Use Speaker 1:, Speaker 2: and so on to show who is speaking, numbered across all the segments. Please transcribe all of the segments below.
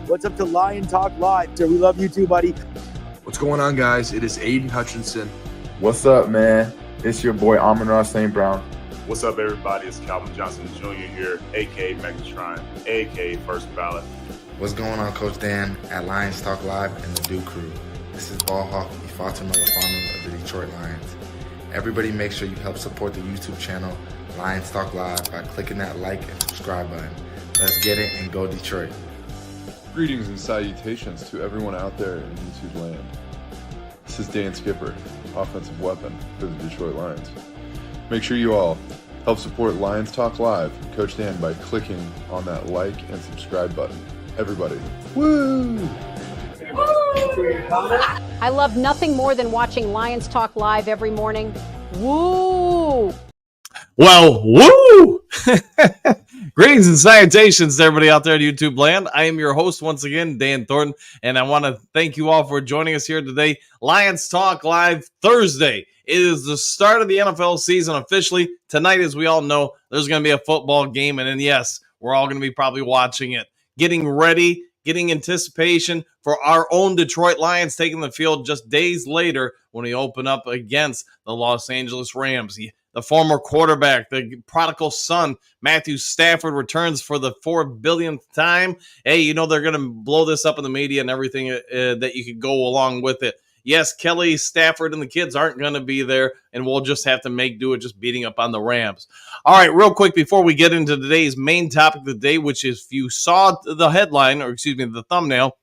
Speaker 1: What's up to Lion Talk Live? So we love you too, buddy.
Speaker 2: What's going on, guys? It is Aiden Hutchinson.
Speaker 3: What's up, man? It's your boy Amon-Ra St. Brown.
Speaker 4: What's up, everybody? It's Calvin Johnson Jr. here, a.k.a. Megatron, a.k.a. First Ballot.
Speaker 5: What's going on, Coach Dan at Lions Talk Live and the Duke Crew. This is Ball Hawk Ifata Melafano of the Detroit Lions. Everybody make sure you help support the YouTube channel Lions Talk Live by clicking that like and subscribe button. Let's get it and go Detroit.
Speaker 6: Greetings and salutations to everyone out there in YouTube land. This is Dan Skipper, offensive weapon for the Detroit Lions. Make sure you all help support Lions Talk Live and Coach Dan by clicking on that like and subscribe button. Everybody, woo!
Speaker 7: I love nothing more than watching Lions Talk Live every morning. Woo!
Speaker 8: Well, woo! Greetings and salutations to everybody out there in YouTube land. I am your host once again, Dan Thornton, and I want to thank you all for joining us here today. Lions Talk Live Thursday. It is the start of the NFL season officially. Tonight, as we all know, there's going to be a football game, and then, yes, we're all going to be probably watching it. Getting ready, getting anticipation for our own Detroit Lions taking the field just days later when we open up against the Los Angeles Rams. The former quarterback, the prodigal son, Matthew Stafford, returns for the 4 billionth time. Hey, you know they're going to blow this up in the media and everything that you could go along with it. Yes, Kelly, Stafford, and the kids aren't going to be there, and we'll just have to make do with just beating up on the Rams. All right, real quick before we get into today's main topic of the day, which is if you saw the headline, or excuse me, the thumbnail,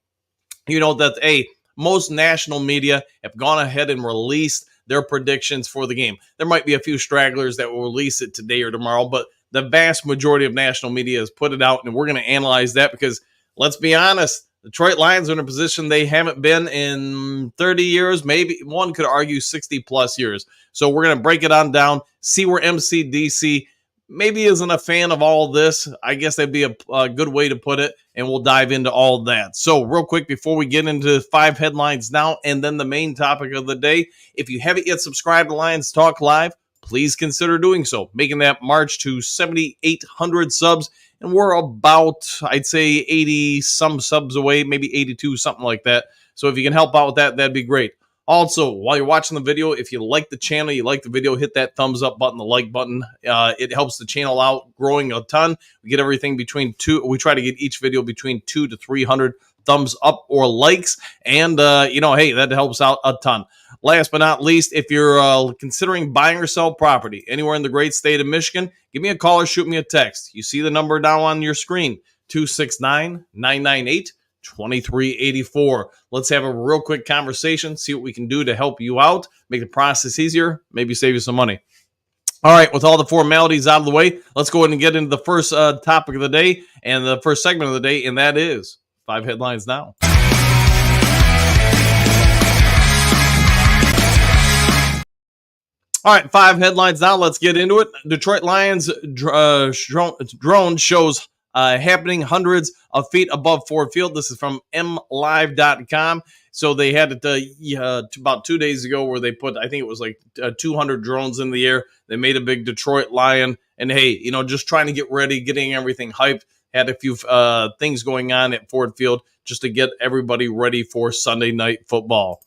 Speaker 8: you know that, most national media have gone ahead and released their predictions for the game. There might be a few stragglers that will release it today or tomorrow, but the vast majority of national media has put it out, and we're going to analyze that because, let's be honest, Detroit Lions are in a position they haven't been in 30 years, maybe one could argue 60-plus years. So we're going to break it on down, see where MCDC maybe isn't a fan of all this. I guess that'd be a good way to put it, and we'll dive into all that. So real quick, before we get into 5 headlines now and then the main topic of the day, if you haven't yet subscribed to Lions Talk Live, please consider doing so, making that march to 7,800 subs, and we're about, I'd say, 80-some subs away, maybe 82, something like that. So if you can help out with that, that'd be great. Also, while you're watching the video, if you like the channel, you like the video, hit that thumbs up button, the like button. It helps the channel out, growing a ton. We get everything between we try to get each video between 200 to 300 thumbs up or likes. And, hey, that helps out a ton. Last but not least, if you're considering buying or sell property anywhere in the great state of Michigan, give me a call or shoot me a text. You see the number down on your screen, 269-998-2384. Let's have a real quick conversation, see what we can do to help you out, make the process easier, maybe save you some money. All right, with all the formalities out of the way, let's go ahead and get into the first topic of the day and the first segment of the day, and that is 5 headlines now. All right, 5 headlines now. Let's get into it. Detroit Lions drone shows happening hundreds of feet above Ford Field. This is from mlive.com. So they had it about 2 days ago where they put, I think it was like 200 drones in the air. They made a big Detroit Lion. And hey, just trying to get ready, getting everything hyped. Had a few things going on at Ford Field just to get everybody ready for Sunday night football.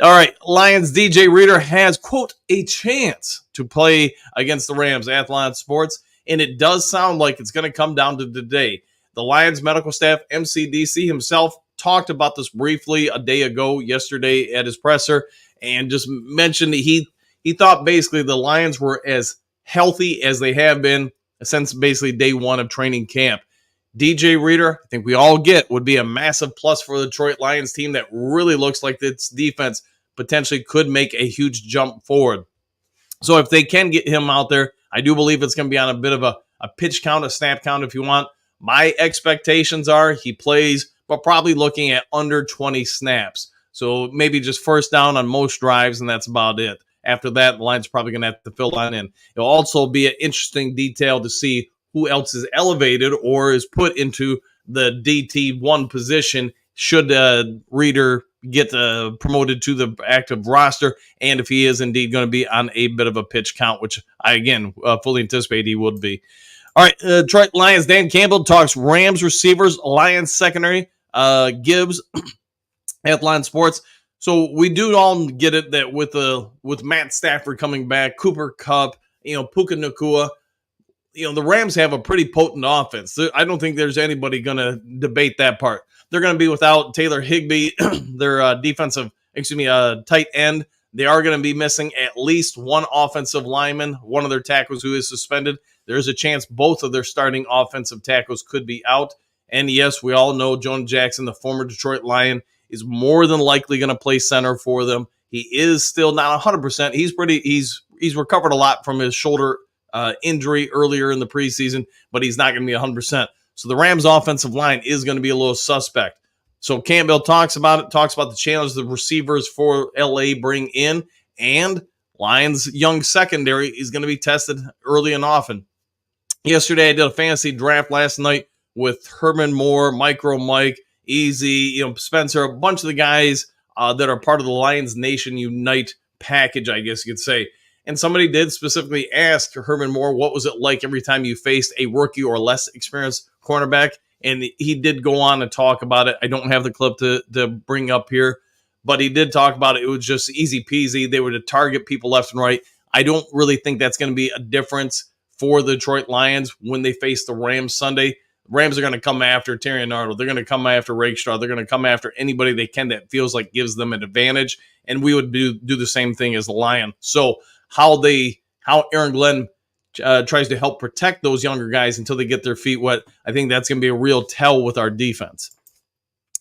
Speaker 8: All right, Lions DJ Reader has, quote, a chance to play against the Rams, Athlon Sports. And it does sound like it's going to come down to today. The Lions medical staff, MCDC himself, talked about this briefly a day ago, yesterday at his presser, and just mentioned that he thought basically the Lions were as healthy as they have been since basically day one of training camp. DJ Reader, I think we all get, would be a massive plus for the Detroit Lions team that really looks like its defense potentially could make a huge jump forward. So if they can get him out there, I do believe it's going to be on a bit of a pitch count, a snap count if you want. My expectations are he plays, but probably looking at under 20 snaps. So maybe just first down on most drives, and that's about it. After that, the Lions probably going to have to fill that in. It'll also be an interesting detail to see who else is elevated or is put into the DT1 position should Reeder get promoted to the active roster, and if he is indeed going to be on a bit of a pitch count, which I, again, fully anticipate he would be. All right, Detroit Lions, Dan Campbell talks Rams receivers, Lions secondary, Gibbs at Line Sports. So we do all get it that with Matt Stafford coming back, Cooper Kupp, Puka Nacua, the Rams have a pretty potent offense. I don't think there's anybody going to debate that part. They're going to be without Taylor Higbee, their tight end. They are going to be missing at least one offensive lineman, one of their tackles who is suspended. There's a chance both of their starting offensive tackles could be out. And yes, we all know Jonah Jackson, the former Detroit Lion, is more than likely going to play center for them. He is still not 100%. He's recovered a lot from his shoulder injury earlier in the preseason, but he's not going to be 100%. So the Rams offensive line is going to be a little suspect. So Campbell talks about the challenge the receivers for LA bring in, and Lions' young secondary is going to be tested early and often. Yesterday, I did a fantasy draft last night with Herman Moore, Micro Mike, Easy, Spencer, a bunch of the guys that are part of the Lions Nation Unite package, I guess you could say. And somebody did specifically ask Herman Moore, what was it like every time you faced a rookie or less experienced cornerback? And he did go on to talk about it. I don't have the clip to bring up here, but he did talk about it. It was just easy peasy. They were to target people left and right. I don't really think that's going to be a difference for the Detroit Lions when they face the Rams Sunday. Rams are going to come after Terry Arnold. They're going to come after Rakestraw. They're going to come after anybody they can that feels like gives them an advantage. And we would do the same thing as the Lion. So how Aaron Glenn tries to help protect those younger guys until they get their feet wet, I think that's going to be a real tell with our defense.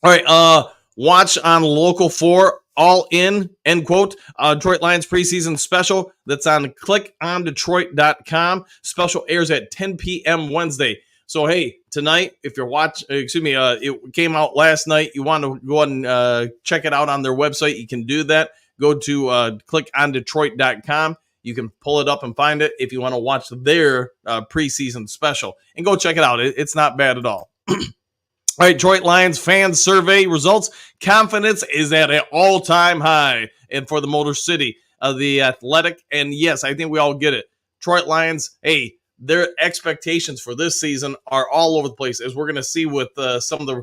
Speaker 8: All right, watch on Local 4, All In, end quote, Detroit Lions preseason special. That's on clickondetroit.com. Special airs at 10 p.m. Wednesday. So, hey, tonight, if you're it came out last night. You want to go ahead and check it out on their website. You can do that. Go to clickondetroit.com. You can pull it up and find it if you want to watch their preseason special. And go check it out. It's not bad at all. All right, Detroit Lions fan survey results. Confidence is at an all-time high. And for the Motor City, the Athletic, and yes, I think we all get it. Detroit Lions, hey, their expectations for this season are all over the place, as we're going to see with some of the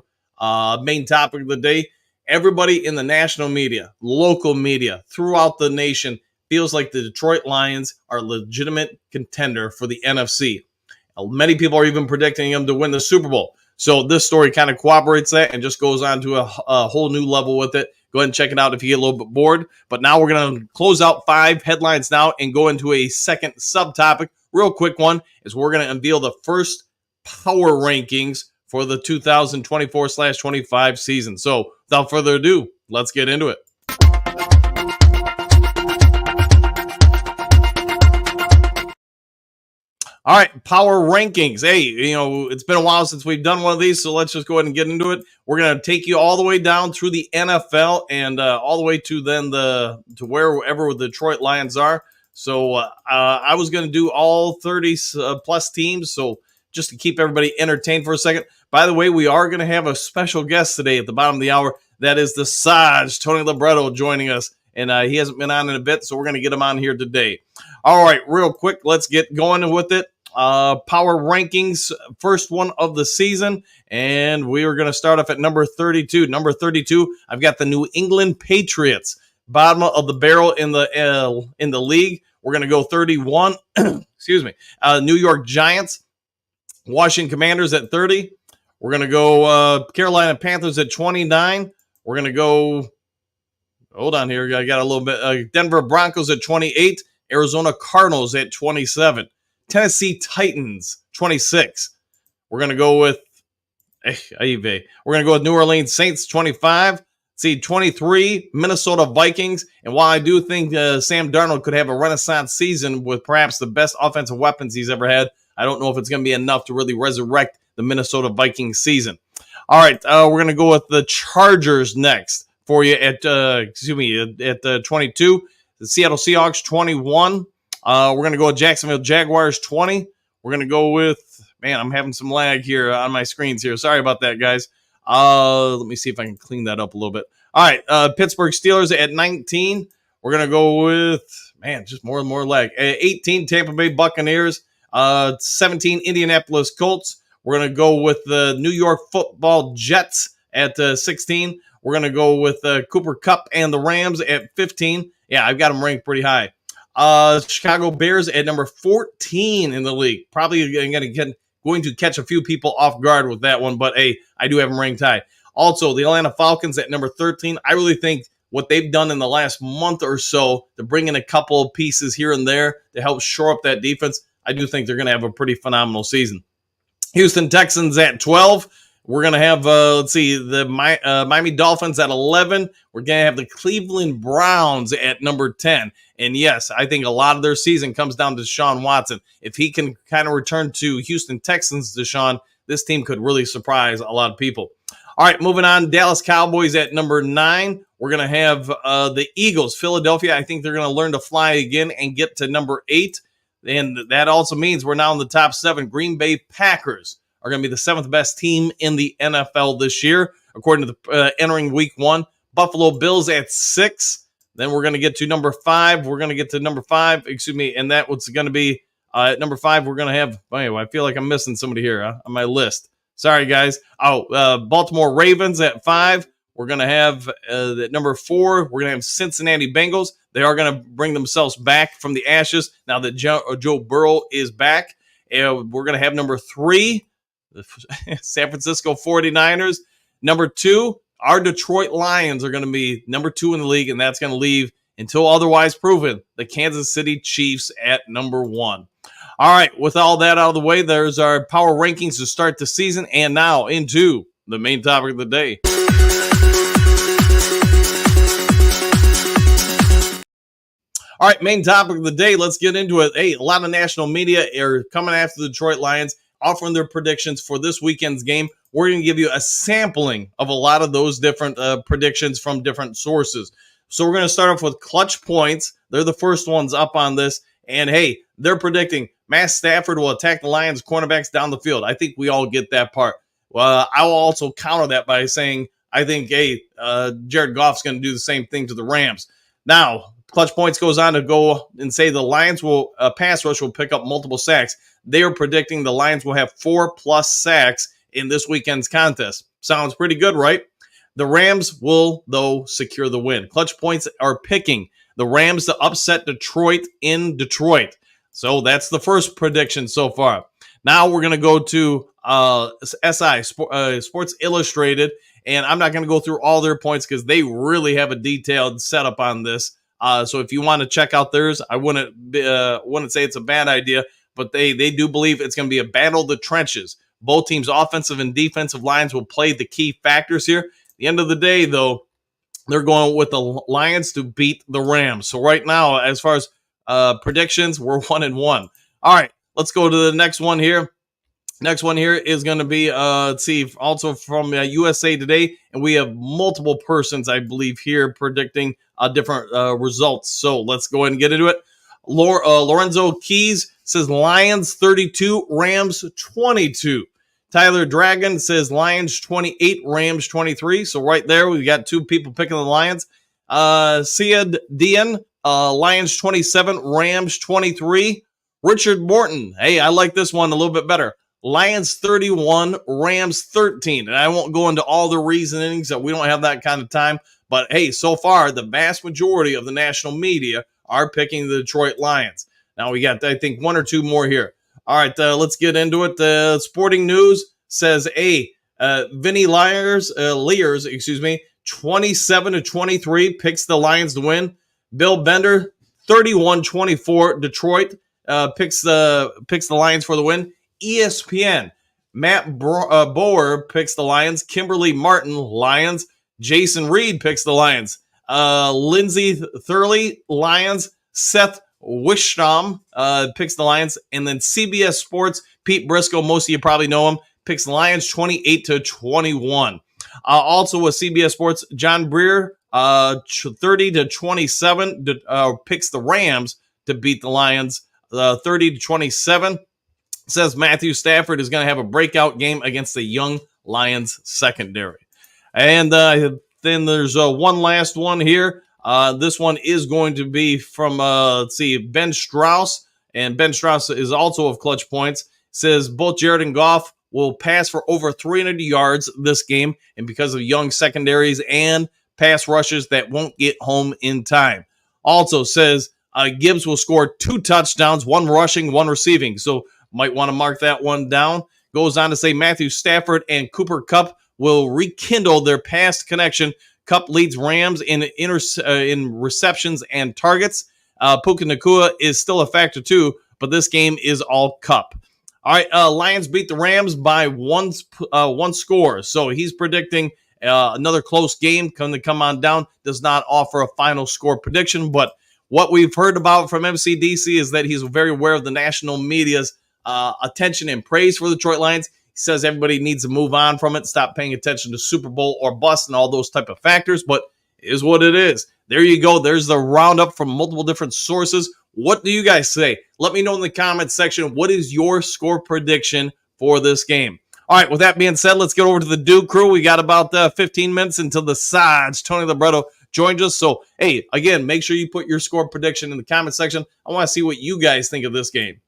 Speaker 8: main topic of the day. Everybody in the national media, local media, throughout the nation feels like the Detroit Lions are a legitimate contender for the NFC. Many people are even predicting them to win the Super Bowl. So this story kind of corroborates that and just goes on to a whole new level with it. Go ahead and check it out if you get a little bit bored. But now we're going to close out 5 headlines now and go into a second subtopic. Real quick one is we're going to unveil the first power rankings for the 2024/25 season. So without further ado, let's get into it. All right, power rankings. Hey, it's been a while since we've done one of these, so let's just go ahead and get into it. We're going to take you all the way down through the NFL and all the way to then to wherever the Detroit Lions are. So I was going to do all 30 plus teams, so just to keep everybody entertained for a second. By the way, we are going to have a special guest today at the bottom of the hour. That is the Saj, Tony Libretto, joining us. And he hasn't been on in a bit, so we're going to get him on here today. All right, real quick, let's get going with it. Power rankings, first one of the season, and we are going to start off at number 32. Number 32, I've got the New England Patriots, bottom of the barrel in the league. We're going to go 31. Excuse me. New York Giants, Washington Commanders at 30. We're going to go Carolina Panthers at 29. We're going to go. Hold on here. I got a little bit. Denver Broncos at 28. Arizona Cardinals at 27. Tennessee Titans, 26. We're going to go with We're going to go with New Orleans Saints, 25. 23, Minnesota Vikings. And while I do think Sam Darnold could have a renaissance season with perhaps the best offensive weapons he's ever had, I don't know if it's going to be enough to really resurrect the Minnesota Vikings season. All right, we're going to go with the Chargers next for you at 22. The Seattle Seahawks, 21. We're going to go with Jacksonville Jaguars, 20. We're going to go with, I'm having some lag here on my screens here. Sorry about that, guys. Let me see if I can clean that up a little bit. All right, Pittsburgh Steelers at 19. We're going to go with, man, just more and more lag. 18, Tampa Bay Buccaneers. 17, Indianapolis Colts. We're going to go with the New York Football Jets at 16. We're going to go with Cooper Kupp and the Rams at 15. Yeah, I've got them ranked pretty high. Chicago Bears at number 14 in the league. Probably going to catch a few people off guard with that one, but hey, I do have them ranked high. Also, the Atlanta Falcons at number 13. I really think what they've done in the last month or so to bring in a couple of pieces here and there to help shore up that defense, I do think they're going to have a pretty phenomenal season. Houston Texans at 12. We're going to have, the Miami Dolphins at 11. We're going to have the Cleveland Browns at number 10. And yes, I think a lot of their season comes down to Deshaun Watson. If he can kind of return to Houston Texans, Deshaun, this team could really surprise a lot of people. All right, moving on. Dallas Cowboys at number 9. We're going to have the Eagles, Philadelphia. I think they're going to learn to fly again and get to number 8. And that also means we're now in the top 7. Green Bay Packers are going to be the 7th best team in the NFL this year, according to the entering week 1. Buffalo Bills at 6. Then we're going to get to number 5. We're going to get to number 5, and that was going to be at number 5. We're going to have, anyway, I feel like I'm missing somebody here on my list. Sorry, guys. Baltimore Ravens at 5. We're going to have at number 4. We're going to have Cincinnati Bengals. They are going to bring themselves back from the ashes now that Joe Burrow is back. We're going to have number 3, the San Francisco 49ers. Number 2, our Detroit Lions are going to be number 2 in the league, and that's going to leave, until otherwise proven, the Kansas City Chiefs at number 1. All right, with all that out of the way, there's our power rankings to start the season, and now into the main topic of the day. All right, main topic of the day. Let's get into it. Hey, a lot of national media are coming after the Detroit Lions, offering their predictions for this weekend's game. We're going to give you a sampling of a lot of those different predictions from different sources. So we're going to start off with Clutch Points. They're the first ones up on this. And hey, they're predicting Matt Stafford will attack the Lions cornerbacks down the field. I think we all get that part. I will also counter that by saying I think, Jared Goff's going to do the same thing to the Rams. Now, Clutch Points goes on to go and say the Lions will pass rush will pick up multiple sacks. They are predicting the Lions will have 4+ sacks in this weekend's contest. Sounds pretty good, right? The Rams will, though, secure the win. Clutch Points are picking the Rams to upset Detroit in Detroit. So that's the first prediction so far. Now we're going to go to Sports Illustrated, and I'm not going to go through all their points because they really have a detailed setup on this. So if you want to check out theirs, I wouldn't say it's a bad idea, but they do believe it's going to be a battle of the trenches. Both teams' offensive and defensive lines will play the key factors here. At the end of the day, though, they're going with the Lions to beat the Rams. So right now, as far as predictions, we're 1-1. All right, let's go to the next one here. Next one here is going to be, also from USA Today, and we have multiple persons, I believe, here predicting different results. So let's go ahead and get into it. Lorenzo Keys says Lions 32, Rams 22. Tyler Dragon says Lions 28, Rams 23. So right there, we got 2 people picking the Lions. Siad Dian, Lions 27, Rams 23. Richard Morton, hey, I like this one a little bit better. Lions 31, Rams 13. And I won't go into all the reasonings that we don't have that kind of time. But hey, so far, the vast majority of the national media are picking the Detroit Lions. Now we got, I think, 1 or 2 more here. All right, let's get into it. The Sporting News says, Vinny Lears, 27-23, picks the Lions to win. Bill Bender, 31-24, Detroit, picks the Lions for the win. ESPN, Matt Bower picks the Lions. Kimberly Martin, Lions. Jason Reed picks the Lions. Lindsey Thurley, Lions. Seth Wishtom picks the Lions. And then CBS Sports, Pete Briscoe, most of you probably know him, picks the Lions 28-21. Also with CBS Sports, John Breer, 30-27, picks the Rams to beat the Lions 30-27. Says Matthew Stafford is going to have a breakout game against the young Lions secondary. And then there's one last one here. This one is going to be from, Ben Strauss. And Ben Strauss is also of Clutch Points. Says both Jared and Goff will pass for over 300 yards this game. And because of young secondaries and pass rushers that won't get home in time. Also says Gibbs will score 2 touchdowns, 1 rushing, 1 receiving. So might want to mark that one down. Goes on to say Matthew Stafford and Cooper Kupp will rekindle their past connection. Kupp leads Rams in receptions and targets. Puka Nacua is still a factor too, but this game is all Kupp. All right, Lions beat the Rams by one score. So he's predicting another close game to come on down. Does not offer a final score prediction, but what we've heard about from MCDC is that he's very aware of the national media's attention and praise for the Detroit Lions. He says everybody needs to move on from it, stop paying attention to Super Bowl or bust and all those type of factors, but it is what it is. There you go. There's the roundup from multiple different sources. What do you guys say? Let me know in the comments section. What is your score prediction for this game? All right, with that being said, let's get over to the Duke crew. We got about 15 minutes until the sides. Tony Libretto joined us. So, hey, again, make sure you put your score prediction in the comment section. I want to see what you guys think of this game.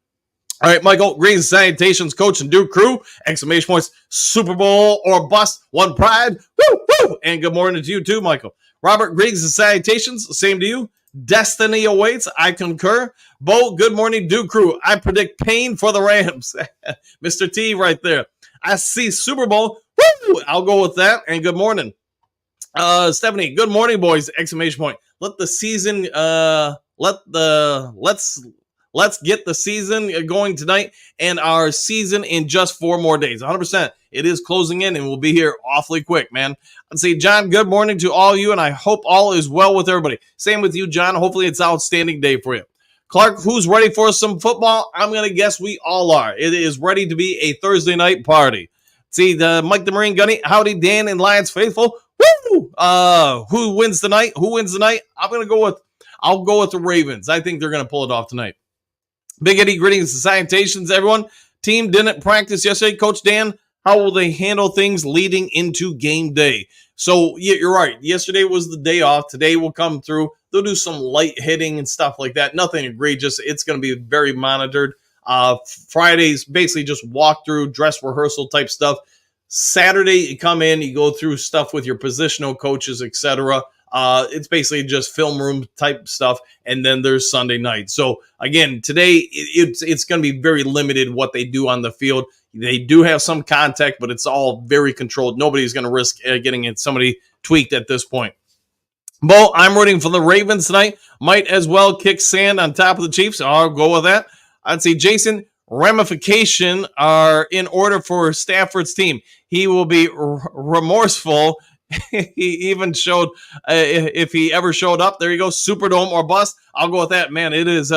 Speaker 8: All right, Michael, greetings, salutations, coach and Duke crew. Exclamation points, Super Bowl or bust, one pride. Woo, woo. And good morning to you too, Michael. Robert, greetings and salutations. Same to you. Destiny awaits. I concur. Bo, good morning, Duke crew. I predict pain for the Rams. Mr. T right there. I see Super Bowl. Woo! I'll go with that. And good morning. Stephanie, good morning, boys. Exclamation point. Let the season, let's get the season going tonight and our season in just 4 more days. 100%. It is closing in and we'll be here awfully quick, man. I'd say, John, good morning to all you, and I hope all is well with everybody. Same with you, John. Hopefully it's an outstanding day for you. Clark, who's ready for some football? I'm going to guess we all are. It is ready to be a Thursday night party. See, the Mike the Marine Gunny, howdy, Dan and Lions faithful. Woo! Who wins tonight? I'll go with the Ravens. I think they're going to pull it off tonight. Big Eddie, greetings and salutations, everyone. Team didn't practice yesterday. Coach Dan, how will they handle things leading into game day? So, yeah, you're right. Yesterday was the day off. Today will come through. They'll do some light hitting and stuff like that. Nothing egregious. It's going to be very monitored. Fridays, basically just walk through, dress rehearsal type stuff. Saturday, you come in, you go through stuff with your positional coaches, etc. It's basically just film room type stuff, and then there's Sunday night. So again, today it's going to be very limited what they do on the field. They do have some contact, but it's all very controlled. Nobody's going to risk getting somebody tweaked at this point. Bo, I'm rooting for the Ravens tonight. Might as well kick sand on top of the Chiefs. I'll go with that. I'd say Jason, ramification are in order for Stafford's team. He will be remorseful. He even showed if he ever showed up. There you go, Superdome or bust. I'll go with that, man. It is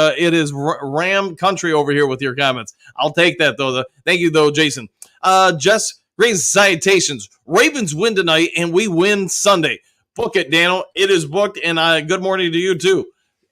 Speaker 8: Ram country over here with your comments. I'll take that though. Thank you though, Jason. Just great salutations. Ravens win tonight and we win Sunday. Book it, Daniel. It is booked, and good morning to you too.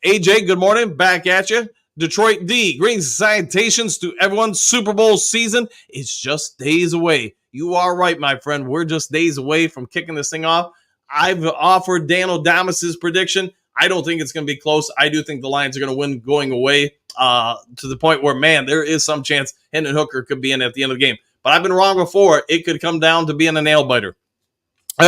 Speaker 8: AJ, good morning. Back at you. Detroit D, greetings, salutations to everyone. Super Bowl season is just days away. You are right, my friend. We're just days away from kicking this thing off. I've offered Daniel Damas's prediction. I don't think it's going to be close. I do think the Lions are going to win going away to the point where, man, there is some chance Hendon Hooker could be in at the end of the game. But I've been wrong before. It could come down to being a nail-biter.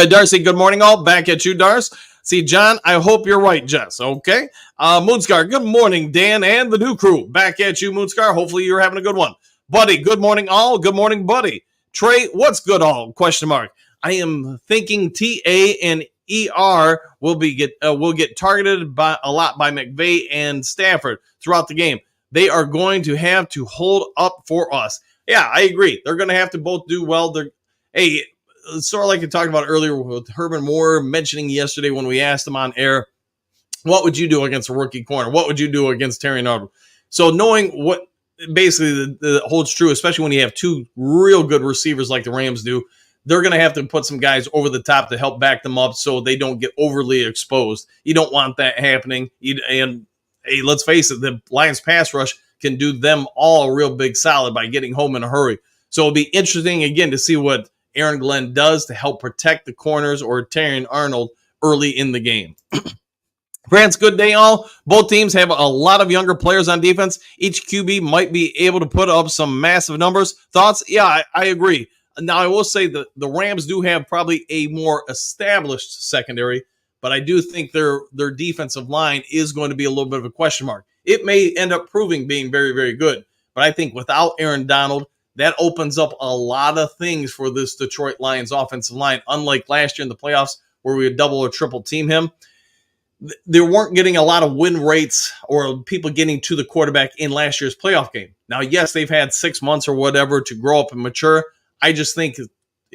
Speaker 8: Darcy, good morning, all. Back at you, Darce. See, John, I hope you're right, Jess. Okay. Moonscar, good morning, Dan and the new crew. Back at you, Moonscar. Hopefully you're having a good one. Buddy, good morning, all. Good morning, buddy. Trey, what's good, all? Question mark. I am thinking TA and ER will get targeted by a lot by McVay and Stafford throughout the game. They are going to have to hold up for us. Yeah, I agree. They're going to have to both do well. Sort of like you talked about earlier with Herman Moore mentioning yesterday when we asked him on air, what would you do against a rookie corner? What would you do against Terry Narbor? So knowing what basically the holds true, especially when you have 2 real good receivers like the Rams do, they're going to have to put some guys over the top to help back them up so they don't get overly exposed. You don't want that happening. And hey, let's face it, the Lions pass rush can do them all a real big solid by getting home in a hurry. So it'll be interesting, again, to see what Aaron Glenn does to help protect the corners or Terrion Arnold early in the game. France, good day all. Both teams have a lot of younger players on defense. Each QB might be able to put up some massive numbers. Thoughts? Yeah, I agree. Now, I will say that the Rams do have probably a more established secondary, but I do think their defensive line is going to be a little bit of a question mark. It may end up proving being very, very good, but I think without Aaron Donald, that opens up a lot of things for this Detroit Lions offensive line, unlike last year in the playoffs where we would double or triple team him. They weren't getting a lot of win rates or people getting to the quarterback in last year's playoff game. Now, yes, they've had 6 months or whatever to grow up and mature. I just think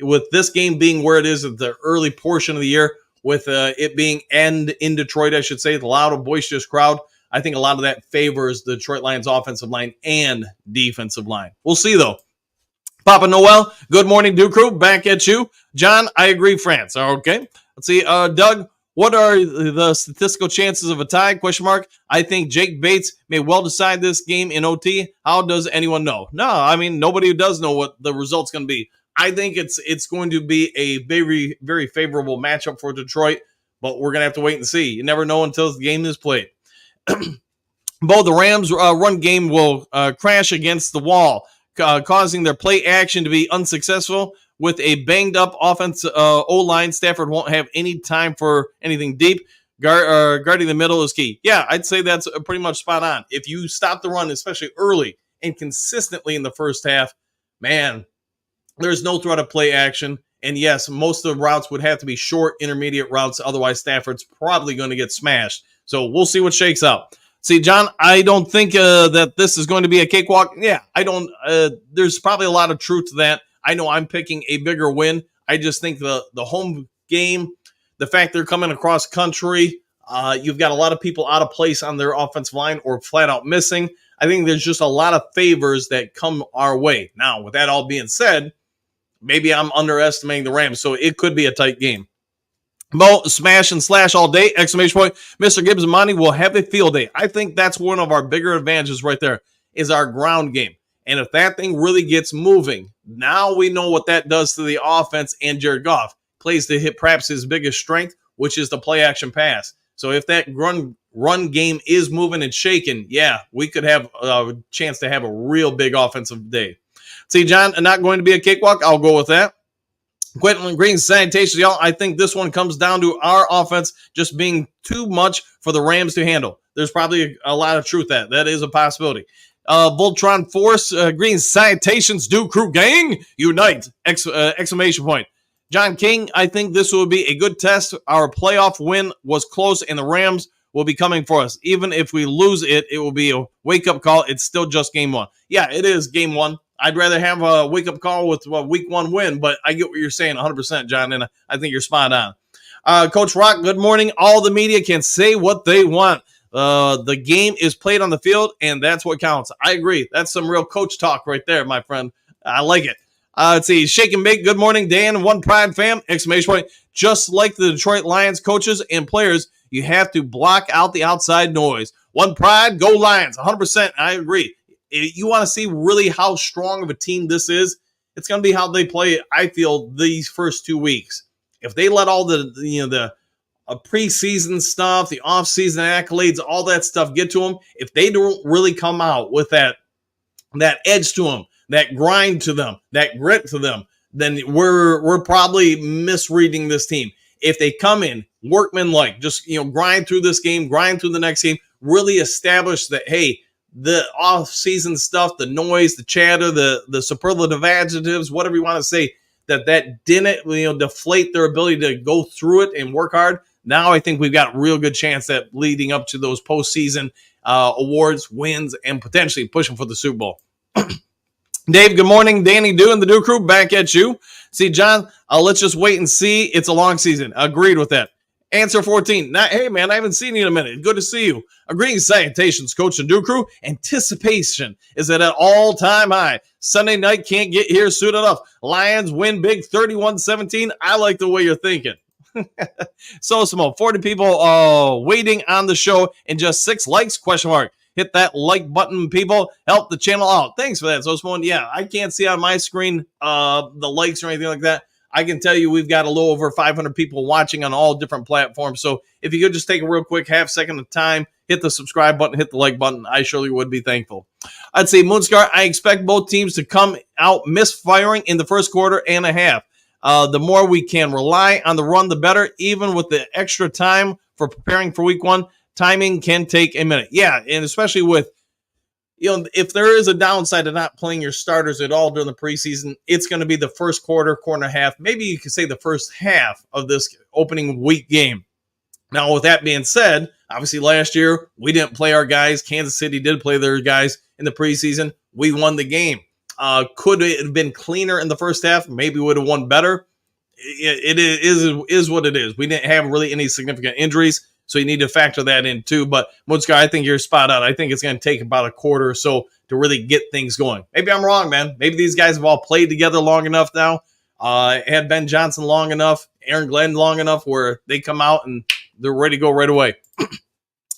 Speaker 8: with this game being where it is at the early portion of the year, with it being in Detroit, I should say, the loud and boisterous crowd, I think a lot of that favors the Detroit Lions offensive line and defensive line. We'll see, though. Papa Noel, good morning, Duke Crew. Back at you. John, I agree, France. Okay. Let's see. Doug, what are the statistical chances of a tie? Question mark. I think Jake Bates may well decide this game in OT. How does anyone know? No, I mean, nobody does know what the result's going to be. I think it's going to be a very, very favorable matchup for Detroit, but we're going to have to wait and see. You never know until the game is played. Both the Rams' run game will crash against the wall, causing their play action to be unsuccessful. With a banged-up offense O-line, Stafford won't have any time for anything deep. Guarding the middle is key. Yeah, I'd say that's pretty much spot on. If you stop the run, especially early and consistently in the first half, man, there's no threat of play action. And yes, most of the routes would have to be short, intermediate routes. Otherwise, Stafford's probably going to get smashed. So we'll see what shakes out. See, John, I don't think that this is going to be a cakewalk. Yeah, I don't. There's probably a lot of truth to that. I know I'm picking a bigger win. I just think the home game, the fact they're coming across country, you've got a lot of people out of place on their offensive line or flat out missing. I think there's just a lot of favors that come our way. Now, with that all being said, maybe I'm underestimating the Rams, so it could be a tight game. Mo, smash and slash all day, exclamation point. Mr. Gibbs and Monty will have a field day. I think that's one of our bigger advantages right there is our ground game. And if that thing really gets moving, now we know what that does to the offense, and Jared Goff plays to hit perhaps his biggest strength, which is the play action pass. So if that run game is moving and shaking, yeah, we could have a chance to have a real big offensive day. See, John, not going to be a cakewalk. I'll go with that. Quentin Green, sanitation, y'all. I think this one comes down to our offense just being too much for the Rams to handle. There's probably a lot of truth that. That is a possibility. Voltron Force, Green, citations, Duke Crew gang, unite, exclamation point. John King, I think this will be a good test. Our playoff win was close, and the Rams will be coming for us. Even if we lose it, it will be a wake-up call. It's still just game one. Yeah, it is game one. I'd rather have a wake-up call with a week one win, but I get what you're saying 100%, John, and I think you're spot on. Coach Rock, good morning. All the media can say what they want. The game is played on the field, and that's what counts. I agree. That's some real coach talk right there, my friend. I like it. Let's see. Shake and Bake. Good morning, Dan. One Pride fam. Exclamation point. Just like the Detroit Lions coaches and players, you have to block out the outside noise. One Pride. Go Lions. 100%. I agree. If you want to see really how strong of a team this is, it's going to be how they play, I feel, these first 2 weeks. If they let all the preseason stuff, the offseason accolades, all that stuff get to them, if they don't really come out with that edge to them, that grind to them, that grit to them, then we're probably misreading this team. If they come in workmanlike, just grind through this game, grind through the next game, really establish that, hey, the off-season stuff, the noise, the chatter, the superlative adjectives, whatever you want to say, that didn't deflate their ability to go through it and work hard. Now I think we've got a real good chance at leading up to those postseason awards, wins, and potentially pushing for the Super Bowl. Dave, good morning. Danny Dew and the Dew Crew, back at you. See, John, let's just wait and see. It's a long season. Agreed with that. Answer 14. Hey, man, I haven't seen you in a minute. Good to see you. Agreeing citations, Coach and Dew Crew. Anticipation is at an all-time high. Sunday night can't get here soon enough. Lions win big 31-17. I like the way you're thinking. So, Simone, 40 people waiting on the show and just 6 likes, question mark. Hit that like button, people. Help the channel out. Thanks for that, Zosmon. Yeah, I can't see on my screen the likes or anything like that. I can tell you we've got a little over 500 people watching on all different platforms. So if you could just take a real quick half second of time, hit the subscribe button, hit the like button, I surely would be thankful. I'd say, Moonscar, I expect both teams to come out misfiring in the first quarter and a half. The more we can rely on the run, the better. Even with the extra time for preparing for week one, timing can take a minute. Yeah, and especially with, if there is a downside to not playing your starters at all during the preseason, it's going to be the first quarter and a half. Maybe you could say the first half of this opening week game. Now, with that being said, obviously last year we didn't play our guys. Kansas City did play their guys in the preseason. We won the game. Could it have been cleaner in the first half? Maybe would have won better. It is what it is. We didn't have really any significant injuries, so you need to factor that in too. But Moonscar, I think you're spot on. I think it's going to take about a quarter or so to really get things going. Maybe I'm wrong, man. Maybe these guys have all played together long enough now. Had Ben Johnson long enough, Aaron Glenn long enough where they come out and they're ready to go right away.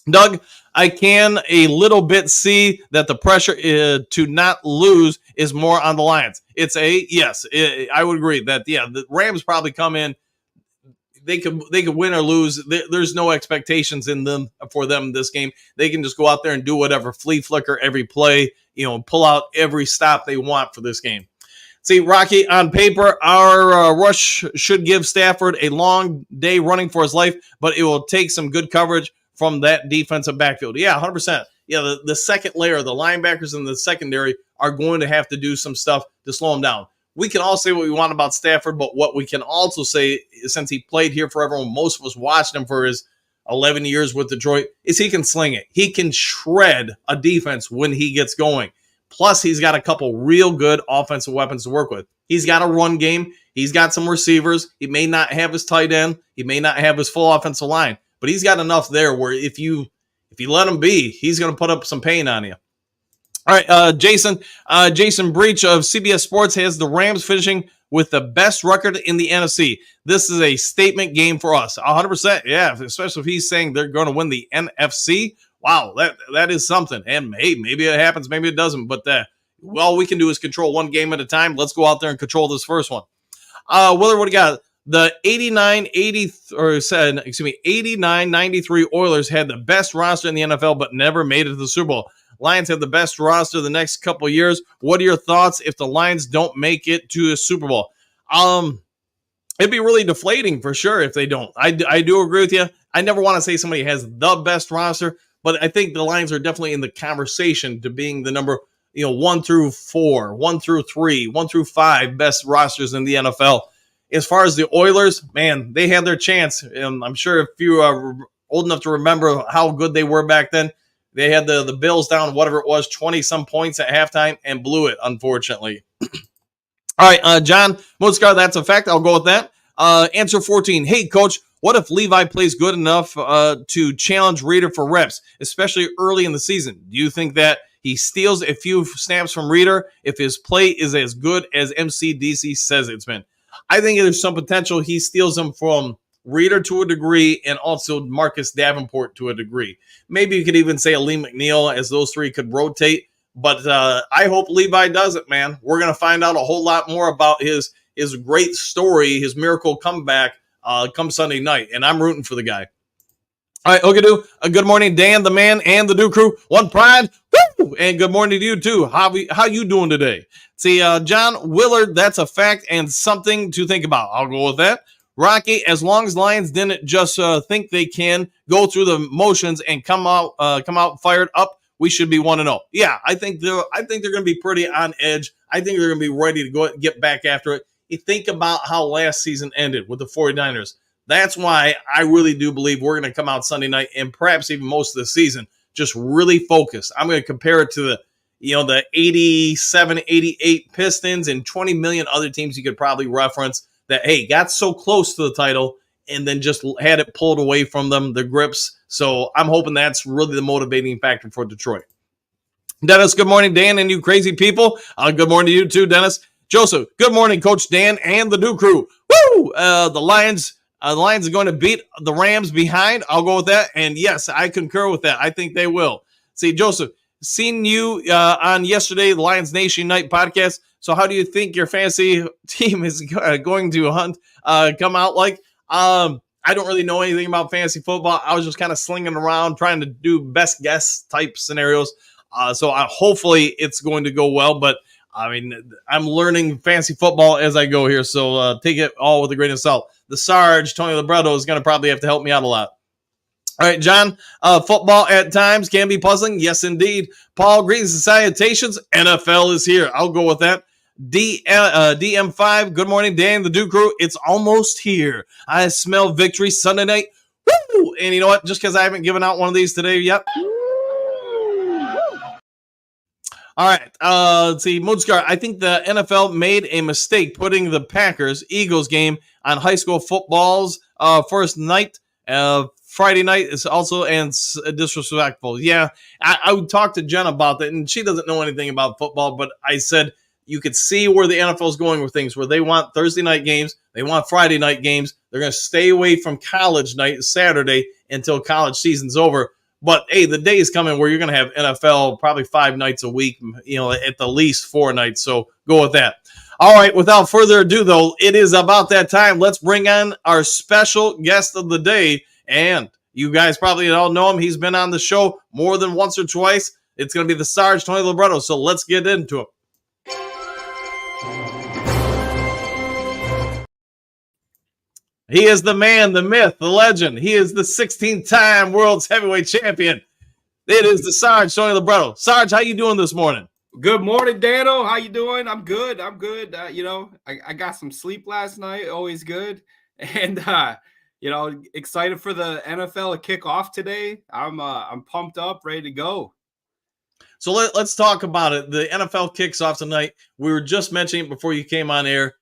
Speaker 8: Doug, I can a little bit see that the pressure to not lose is more on the Lions. Yes, I would agree that, the Rams probably come in. They could win or lose. There's no expectations in them for them this game. They can just go out there and do whatever, flea flicker every play, pull out every stop they want for this game. See, Rocky, on paper, our rush should give Stafford a long day running for his life, but it will take some good coverage from that defensive backfield. Yeah, 100%. Yeah, the second layer, the linebackers in the secondary are going to have to do some stuff to slow him down. We can all say what we want about Stafford, but what we can also say, since he played here forever, and most of us watched him for his 11 years with Detroit, is he can sling it. He can shred a defense when he gets going. Plus, he's got a couple real good offensive weapons to work with. He's got a run game. He's got some receivers. He may not have his tight end. He may not have his full offensive line, but he's got enough there where if you let him be, he's going to put up some pain on you. All right, Jason Breach of CBS Sports has the Rams finishing with the best record in the NFC. This is a statement game for us. 100%, yeah, especially if he's saying they're going to win the NFC. Wow, that is something. And hey, maybe it happens, maybe it doesn't. But all we can do is control one game at a time. Let's go out there and control this first one. Willard, what do you got? The 89-93 Oilers had the best roster in the NFL, but never made it to the Super Bowl. Lions have the best roster the next couple of years. What are your thoughts if the Lions don't make it to a Super Bowl? It'd be really deflating for sure if they don't. I do agree with you. I never want to say somebody has the best roster, but I think the Lions are definitely in the conversation to being the number 1 through 4, 1 through 3, 1 through 5 best rosters in the NFL. As far as the Oilers, man, they had their chance. I'm sure if you are old enough to remember how good they were back then, they had the Bills down, whatever it was, 20-some points at halftime and blew it, unfortunately. All right, John Moskar, that's a fact. I'll go with that. Answer 14. Hey, Coach, what if Levi plays good enough to challenge Reader for reps, especially early in the season? Do you think that he steals a few snaps from Reader if his play is as good as MCDC says it's been? I think there's some potential he steals them from Reader to a degree and also Marcus Davenport to a degree. Maybe you could even say a Lee McNeil, as those three could rotate. But I hope Levi does it, man. We're going to find out a whole lot more about his great story, his miracle comeback come Sunday night. And I'm rooting for the guy. All right, Ogadoo. Good morning, Dan, the man, and the Duke crew. One pride. Woo! And good morning to you, too. How you doing today? See, John Willard, that's a fact and something to think about. I'll go with that. Rocky, as long as Lions didn't just think they can go through the motions and come out fired up, we should be 1-0. Yeah, I think they're going to be pretty on edge. I think they're going to be ready to go get back after it. You think about how last season ended with the 49ers. That's why I really do believe we're going to come out Sunday night and perhaps even most of the season just really focused. I'm going to compare it to the 87, 88 Pistons and 20 million other teams you could probably reference that, hey, got so close to the title and then just had it pulled away from them, the grips. So I'm hoping that's really the motivating factor for Detroit. Dennis, good morning, Dan, and you crazy people. Good morning to you too, Dennis. Joseph, good morning, Coach Dan and the Duke crew. Woo! The Lions are going to beat the Rams behind. I'll go with that. And yes, I concur with that. I think they will. See, Joseph, seen you on yesterday, the Lions Nation Night podcast. So how do you think your fantasy team is going to come out like? I don't really know anything about fantasy football. I was just kind of slinging around trying to do best guess type scenarios. So hopefully it's going to go well. But, I mean, I'm learning fantasy football as I go here. So take it all with a grain of salt. The Sarge, Tony Libretto, is going to probably have to help me out a lot. All right, John, football at times can be puzzling. Yes, indeed. Paul, greetings and salutations. NFL is here. I'll go with that. DM5, good morning, Dan, the Duke Crew. It's almost here. I smell victory Sunday night. Woo! And you know what? Just because I haven't given out one of these today yet. All right, let's see. Moodscar, I think the NFL made a mistake putting the Packers-Eagles game on high school football's first night. Friday night is also and disrespectful. Yeah, I would talk to Jen about that, and she doesn't know anything about football, but I said you could see where the NFL is going with things, where they want Thursday night games, they want Friday night games. They're going to stay away from college night Saturday until college season's over. But, hey, the day is coming where you're going to have NFL probably 5 nights a week, at the least 4 nights. So go with that. All right, without further ado, though, it is about that time. Let's bring on our special guest of the day. And you guys probably all know him. He's been on the show more than once or twice. It's going to be the Sarge, Tony Libretto. So let's get into it. He is the man, the myth, the legend. He is the 16-time world's heavyweight champion. It is the Sarge, Tony Libretto. Sarge, how you doing this morning?
Speaker 9: Good morning, Dano. How you doing? I'm good. I got some sleep last night. Always good. And, excited for the NFL to kick off today. I'm pumped up, ready to go.
Speaker 8: So let's talk about it. The NFL kicks off tonight. We were just mentioning it before you came on air.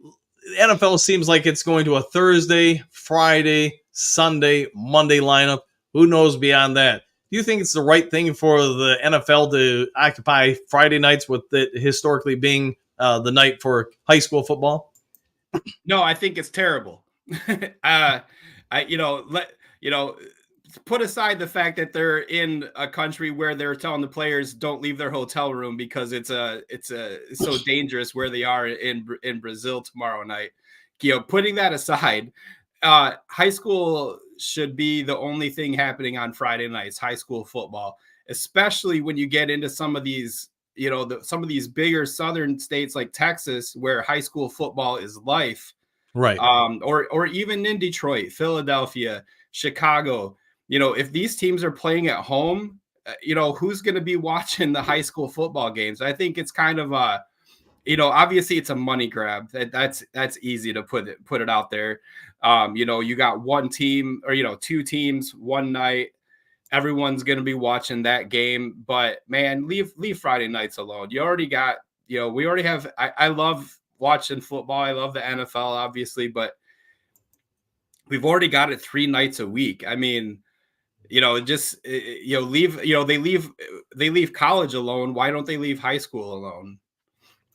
Speaker 8: The NFL seems like it's going to a Thursday, Friday, Sunday, Monday lineup. Who knows beyond that? Do you think it's the right thing for the NFL to occupy Friday nights with it historically being the night for high school football?
Speaker 9: No, I think it's terrible. Put aside the fact that they're in a country where they're telling the players don't leave their hotel room because it's so dangerous where they are in Brazil tomorrow night. Putting that aside, high school should be the only thing happening on Friday nights, high school football, especially when you get into some of these, some of these bigger southern states like Texas, where high school football is life.
Speaker 8: Right.
Speaker 9: Or even in Detroit, Philadelphia, Chicago. If these teams are playing at home, who's going to be watching the high school football games? I think it's kind of obviously it's a money grab. That's easy to put it out there. You got one team or 2 teams one night. Everyone's going to be watching that game, but man, leave Friday nights alone. You already got, we already have. I love watching football. I love the NFL, obviously, but we've already got it 3 nights a week. I mean, leave. They leave college alone. Why don't they leave high school alone?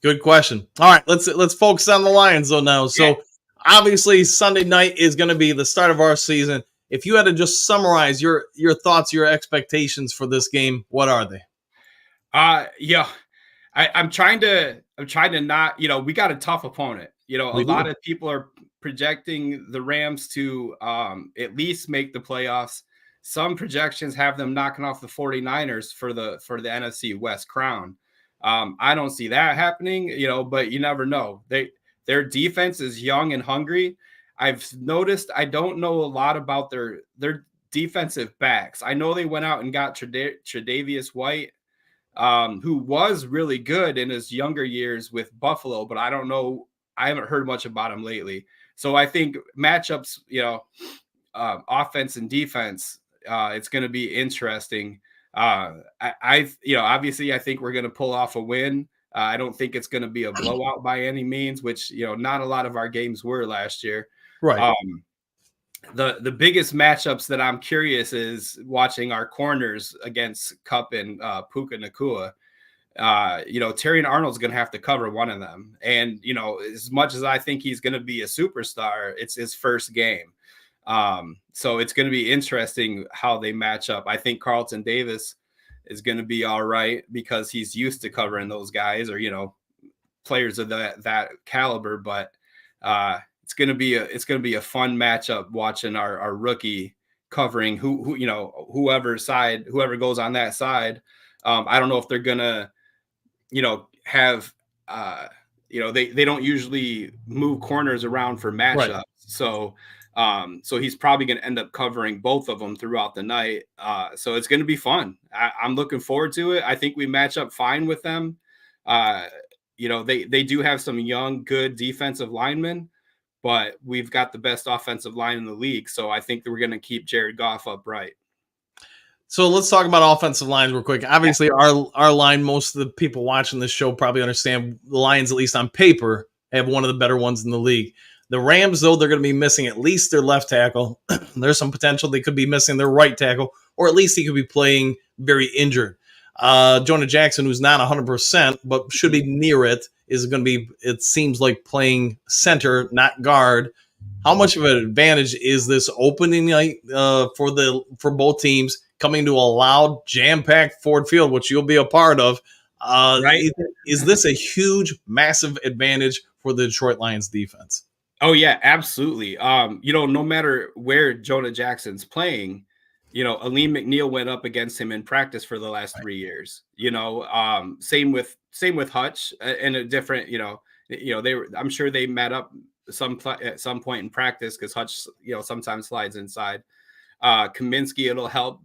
Speaker 8: Good question. All right, let's focus on the Lions though now. So obviously Sunday night is going to be the start of our season. If you had to just summarize your thoughts, your expectations for this game, what are they?
Speaker 9: I'm trying to not, we got a tough opponent. Lot of people are projecting the Rams to at least make the playoffs. Some projections have them knocking off the 49ers for the NFC West crown. I don't see that happening, but you never know. Their defense is young and hungry. I've noticed, I don't know a lot about their defensive backs. I know they went out and got Tre'Davious White, who was really good in his younger years with Buffalo, but I don't know. I haven't heard much about him lately. So I think matchups, offense and defense, it's going to be interesting. Obviously I think we're going to pull off a win. I don't think it's going to be a blowout by any means, which, not a lot of our games were last year.
Speaker 8: Right.
Speaker 9: The biggest matchups that I'm curious is watching our corners against Kupp and Puka Nacua. Terrion Arnold's going to have to cover one of them. And, as much as I think he's going to be a superstar, it's his first game. So it's going to be interesting how they match up. I think Carlton Davis is going to be all right because he's used to covering those guys or, players of that caliber. But it's going to be a fun matchup watching our rookie covering whoever goes on that side. I don't know if they're going to, have, they don't usually move corners around for matchups. Right. So he's probably going to end up covering both of them throughout the night. So it's going to be fun. I'm looking forward to it. I think we match up fine with them. They do have some young, good defensive linemen, but we've got the best offensive line in the league. So I think that we're going to keep Jared Goff upright.
Speaker 8: So let's talk about offensive lines real quick. Obviously, our line, most of the people watching this show probably understand the Lions, at least on paper, have one of the better ones in the league. The Rams, though, they're going to be missing at least their left tackle. There's some potential they could be missing their right tackle, or at least he could be playing very injured. Jonah Jackson, who's not 100%, but should be near it, is going to be, it seems like, playing center, not guard. How much of an advantage is this opening night for both teams coming to a loud, jam-packed Ford Field, which you'll be a part of? Right? Is this a huge, massive advantage for the Detroit Lions defense?
Speaker 9: Oh, yeah, absolutely. No matter where Jonah Jackson's playing, Aleem McNeil went up against him in practice for the last 3 years. Same with Hutch and a different, I'm sure they met up at some point in practice because Hutch, sometimes slides inside. Kaminsky, it'll help,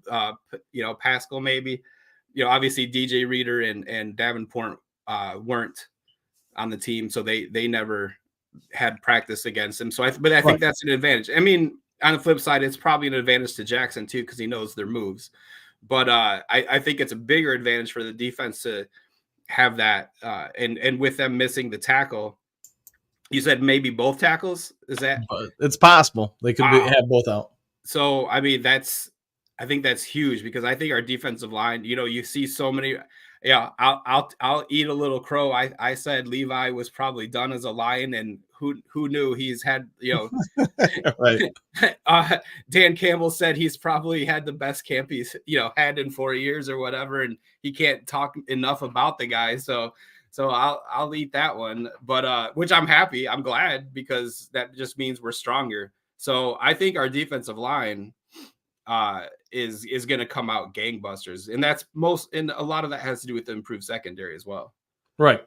Speaker 9: Pascal maybe. Obviously DJ Reader and Davenport weren't on the team, so they never had practice against him. So I think that's an advantage. I mean, on the flip side, it's probably an advantage to Jackson too because he knows their moves. But I think it's a bigger advantage for the defense to have that. And with them missing the tackle, you said maybe both tackles. Is that?
Speaker 8: It's possible they could have both out.
Speaker 9: So I mean, I think that's huge because I think our defensive line. You see so many. Yeah, I'll eat a little crow. I said Levi was probably done as a Lion, and who knew he's had
Speaker 8: right.
Speaker 9: Dan Campbell said he's probably had the best camp he's had in 4 years or whatever, and he can't talk enough about the guy. So I'll eat that one, but which I'm happy. I'm glad because that just means we're stronger. So I think our defensive line is going to come out gangbusters, and and a lot of that has to do with the improved secondary as well.
Speaker 8: Right.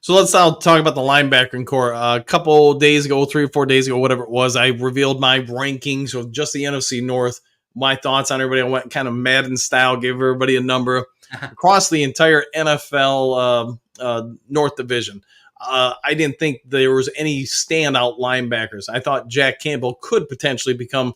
Speaker 8: So let's now talk about the linebacking core. A couple days ago, 3 or 4 days ago, whatever it was, I revealed my rankings of just the NFC North. My thoughts on everybody. I went kind of Madden style, gave everybody a number across the entire NFL North Division. I didn't think there was any standout linebackers. I thought Jack Campbell could potentially become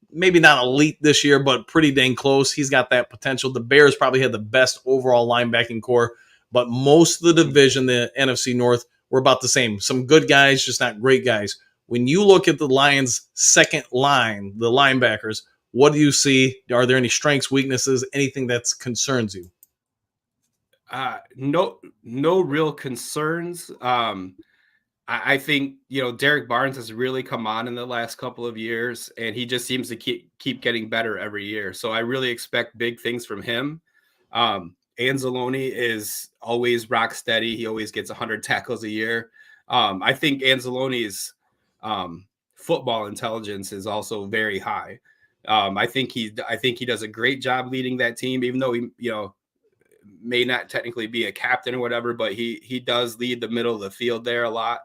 Speaker 8: maybe not elite this year, but pretty dang close. He's got that potential. The Bears probably had the best overall linebacking core, but most of the division, the NFC North, were about the same. Some good guys, just not great guys. When you look at the Lions' second line, the linebackers, what do you see? Are there any strengths, weaknesses, anything that concerns you?
Speaker 9: No real concerns. I think, Derek Barnes has really come on in the last couple of years, and he just seems to keep getting better every year. So I really expect big things from him. Anzalone is always rock steady. He always gets 100 tackles a year. I think Anzalone's football intelligence is also very high. I think he does a great job leading that team, even though he, may not technically be a captain or whatever, but he does lead the middle of the field there a lot.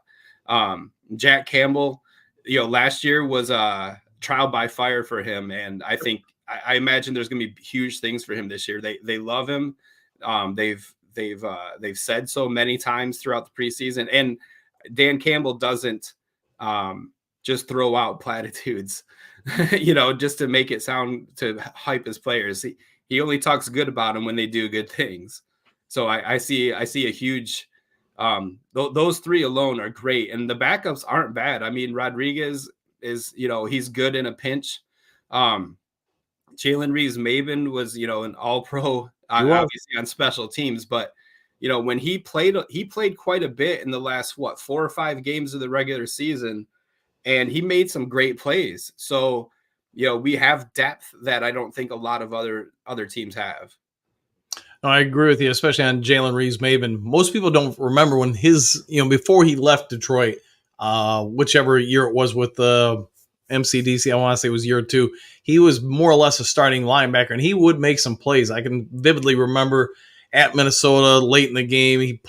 Speaker 9: Jack Campbell, last year was a trial by fire for him, and I imagine there's going to be huge things for him this year. They love him. They've said so many times throughout the preseason, and Dan Campbell doesn't just throw out platitudes, just to make it sound to hype his players. He only talks good about them when they do good things. So I see a huge. Those three alone are great, and the backups aren't bad. I mean, Rodriguez is, he's good in a pinch. Jalen Reeves-Maybin was, an all-pro, obviously on special teams, but when he played quite a bit in the last 4 or 5 games of the regular season, and he made some great plays. So we have depth that I don't think a lot of other teams have.
Speaker 8: I agree with you, especially on Jalen Reeves-Maven. Most people don't remember when his, before he left Detroit, whichever year it was with the MCDC, I want to say it was year 2. He was more or less a starting linebacker, and he would make some plays. I can vividly remember at Minnesota late in the game, he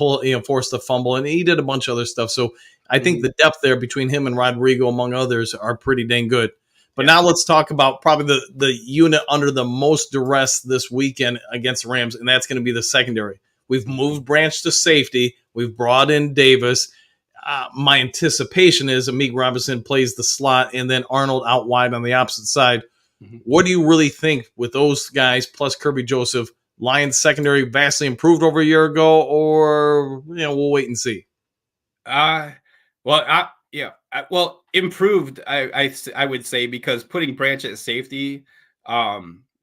Speaker 8: forced a fumble, and he did a bunch of other stuff. So I think the depth there between him and Rodrigo, among others, are pretty dang good. But now let's talk about probably the unit under the most duress this weekend against the Rams, and that's going to be the secondary. We've moved Branch to safety. We've brought in Davis. My anticipation is Amik Robinson plays the slot and then Arnold out wide on the opposite side. What do you really think with those guys plus Kirby Joseph? Lions secondary vastly improved over a year ago, or we'll wait and see.
Speaker 9: Well, improved, I would say, because putting Branch at safety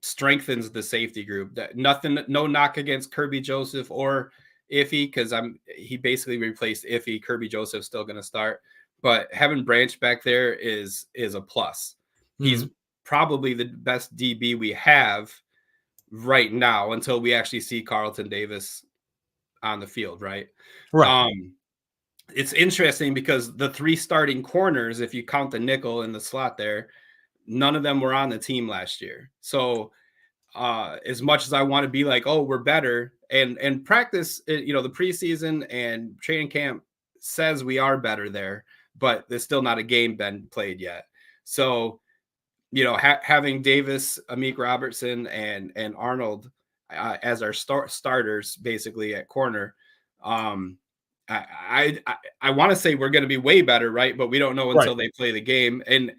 Speaker 9: strengthens the safety group. No knock against Kirby Joseph or Iffy, because he basically replaced Iffy. Kirby Joseph's still going to start, but having Branch back there is a plus. He's probably the best DB we have right now until we actually see Carlton Davis on the field, right? It's interesting because the 3 starting corners, if you count the nickel in the slot there, none of them were on the team last year. So as much as I want to be like, oh, we're better, and practice, the preseason and training camp says we are better there, but there's still not a game been played yet. So, having Davis, Amik Robertson, and Arnold as our starters basically at corner, I want to say we're going to be way better, right? But we don't know until they play the game. And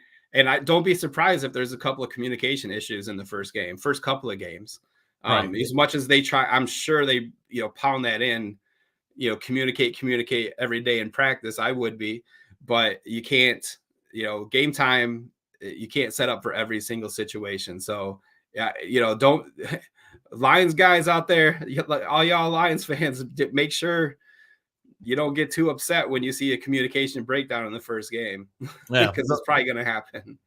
Speaker 9: I don't be surprised if there's a couple of communication issues in the first couple of games. As much as they try, I'm sure they, pound that in, communicate every day in practice. I would be, but you can't, game time, you can't set up for every single situation. So, don't Lions guys out there, all y'all Lions fans, make sure you don't get too upset when you see a communication breakdown in the first game, because it's probably going to happen.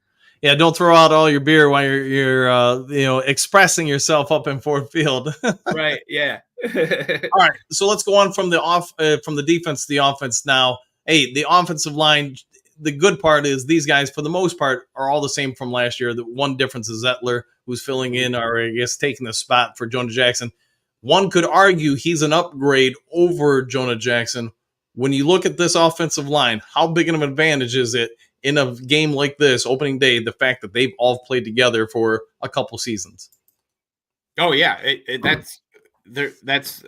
Speaker 8: Yeah, don't throw out all your beer while you're expressing yourself up in Ford Field.
Speaker 9: Right. Yeah.
Speaker 8: All right. So let's go on from the defense to the offense now. Hey, the offensive line. The good part is these guys, for the most part, are all the same from last year. The one difference is Zettler, who's filling in, or I guess taking the spot for Jonah Jackson. One could argue he's an upgrade over Jonah Jackson. When you look at this offensive line, how big of an advantage is it in a game like this, opening day, the fact that they've all played together for a couple seasons?
Speaker 9: Oh, yeah. That's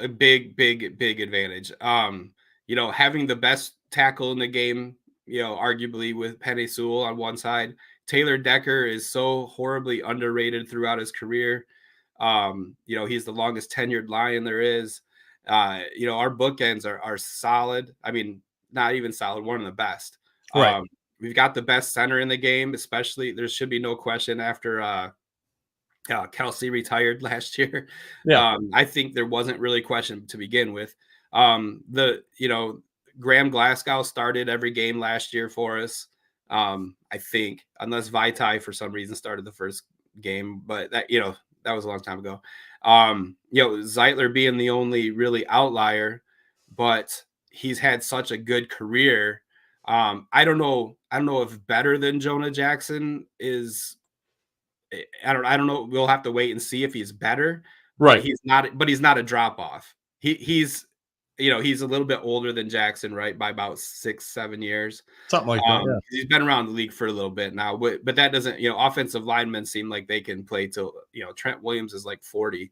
Speaker 9: a big advantage. Having the best tackle in the game, arguably with Penei Sewell on one side. Taylor Decker is so horribly underrated throughout his career. He's the longest tenured Lion there is. Our bookends are solid. I mean, not even solid, one of the best.
Speaker 8: Right.
Speaker 9: We've got the best center in the game, especially. There should be no question after Kelsey retired last year.
Speaker 8: Yeah.
Speaker 9: I think there wasn't really question to begin with. Graham Glasgow started every game last year for us. I think, unless Vaitai for some reason started the first game, but that was a long time ago. Zeitler being the only really outlier, but he's had such a good career. I don't know if better than Jonah Jackson is. I don't know. We'll have to wait and see if he's better.
Speaker 8: Right.
Speaker 9: But he's not a drop off. He's a little bit older than Jackson, right? By about 6-7 years.
Speaker 8: Something like that. Yeah.
Speaker 9: He's been around the league for a little bit now, but that doesn't, offensive linemen seem like they can play till, Trent Williams is like 40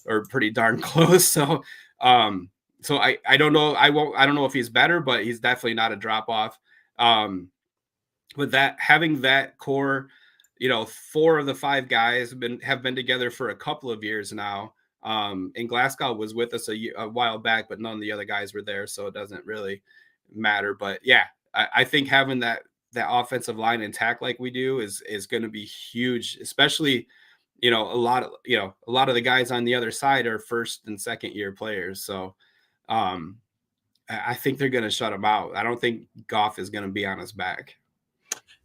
Speaker 9: or pretty darn close. So, I don't know. I don't know if he's better, but he's definitely not a drop off. With that, having that core, 4 of the 5 guys have been together for a couple of years now. And Glasgow was with us a while back, but none of the other guys were there, so it doesn't really matter. But yeah, I think having that offensive line intact like we do is going to be huge, especially a lot of the guys on the other side are first and second year players. So I think they're going to shut them out. I don't think Goff is going to be on his back.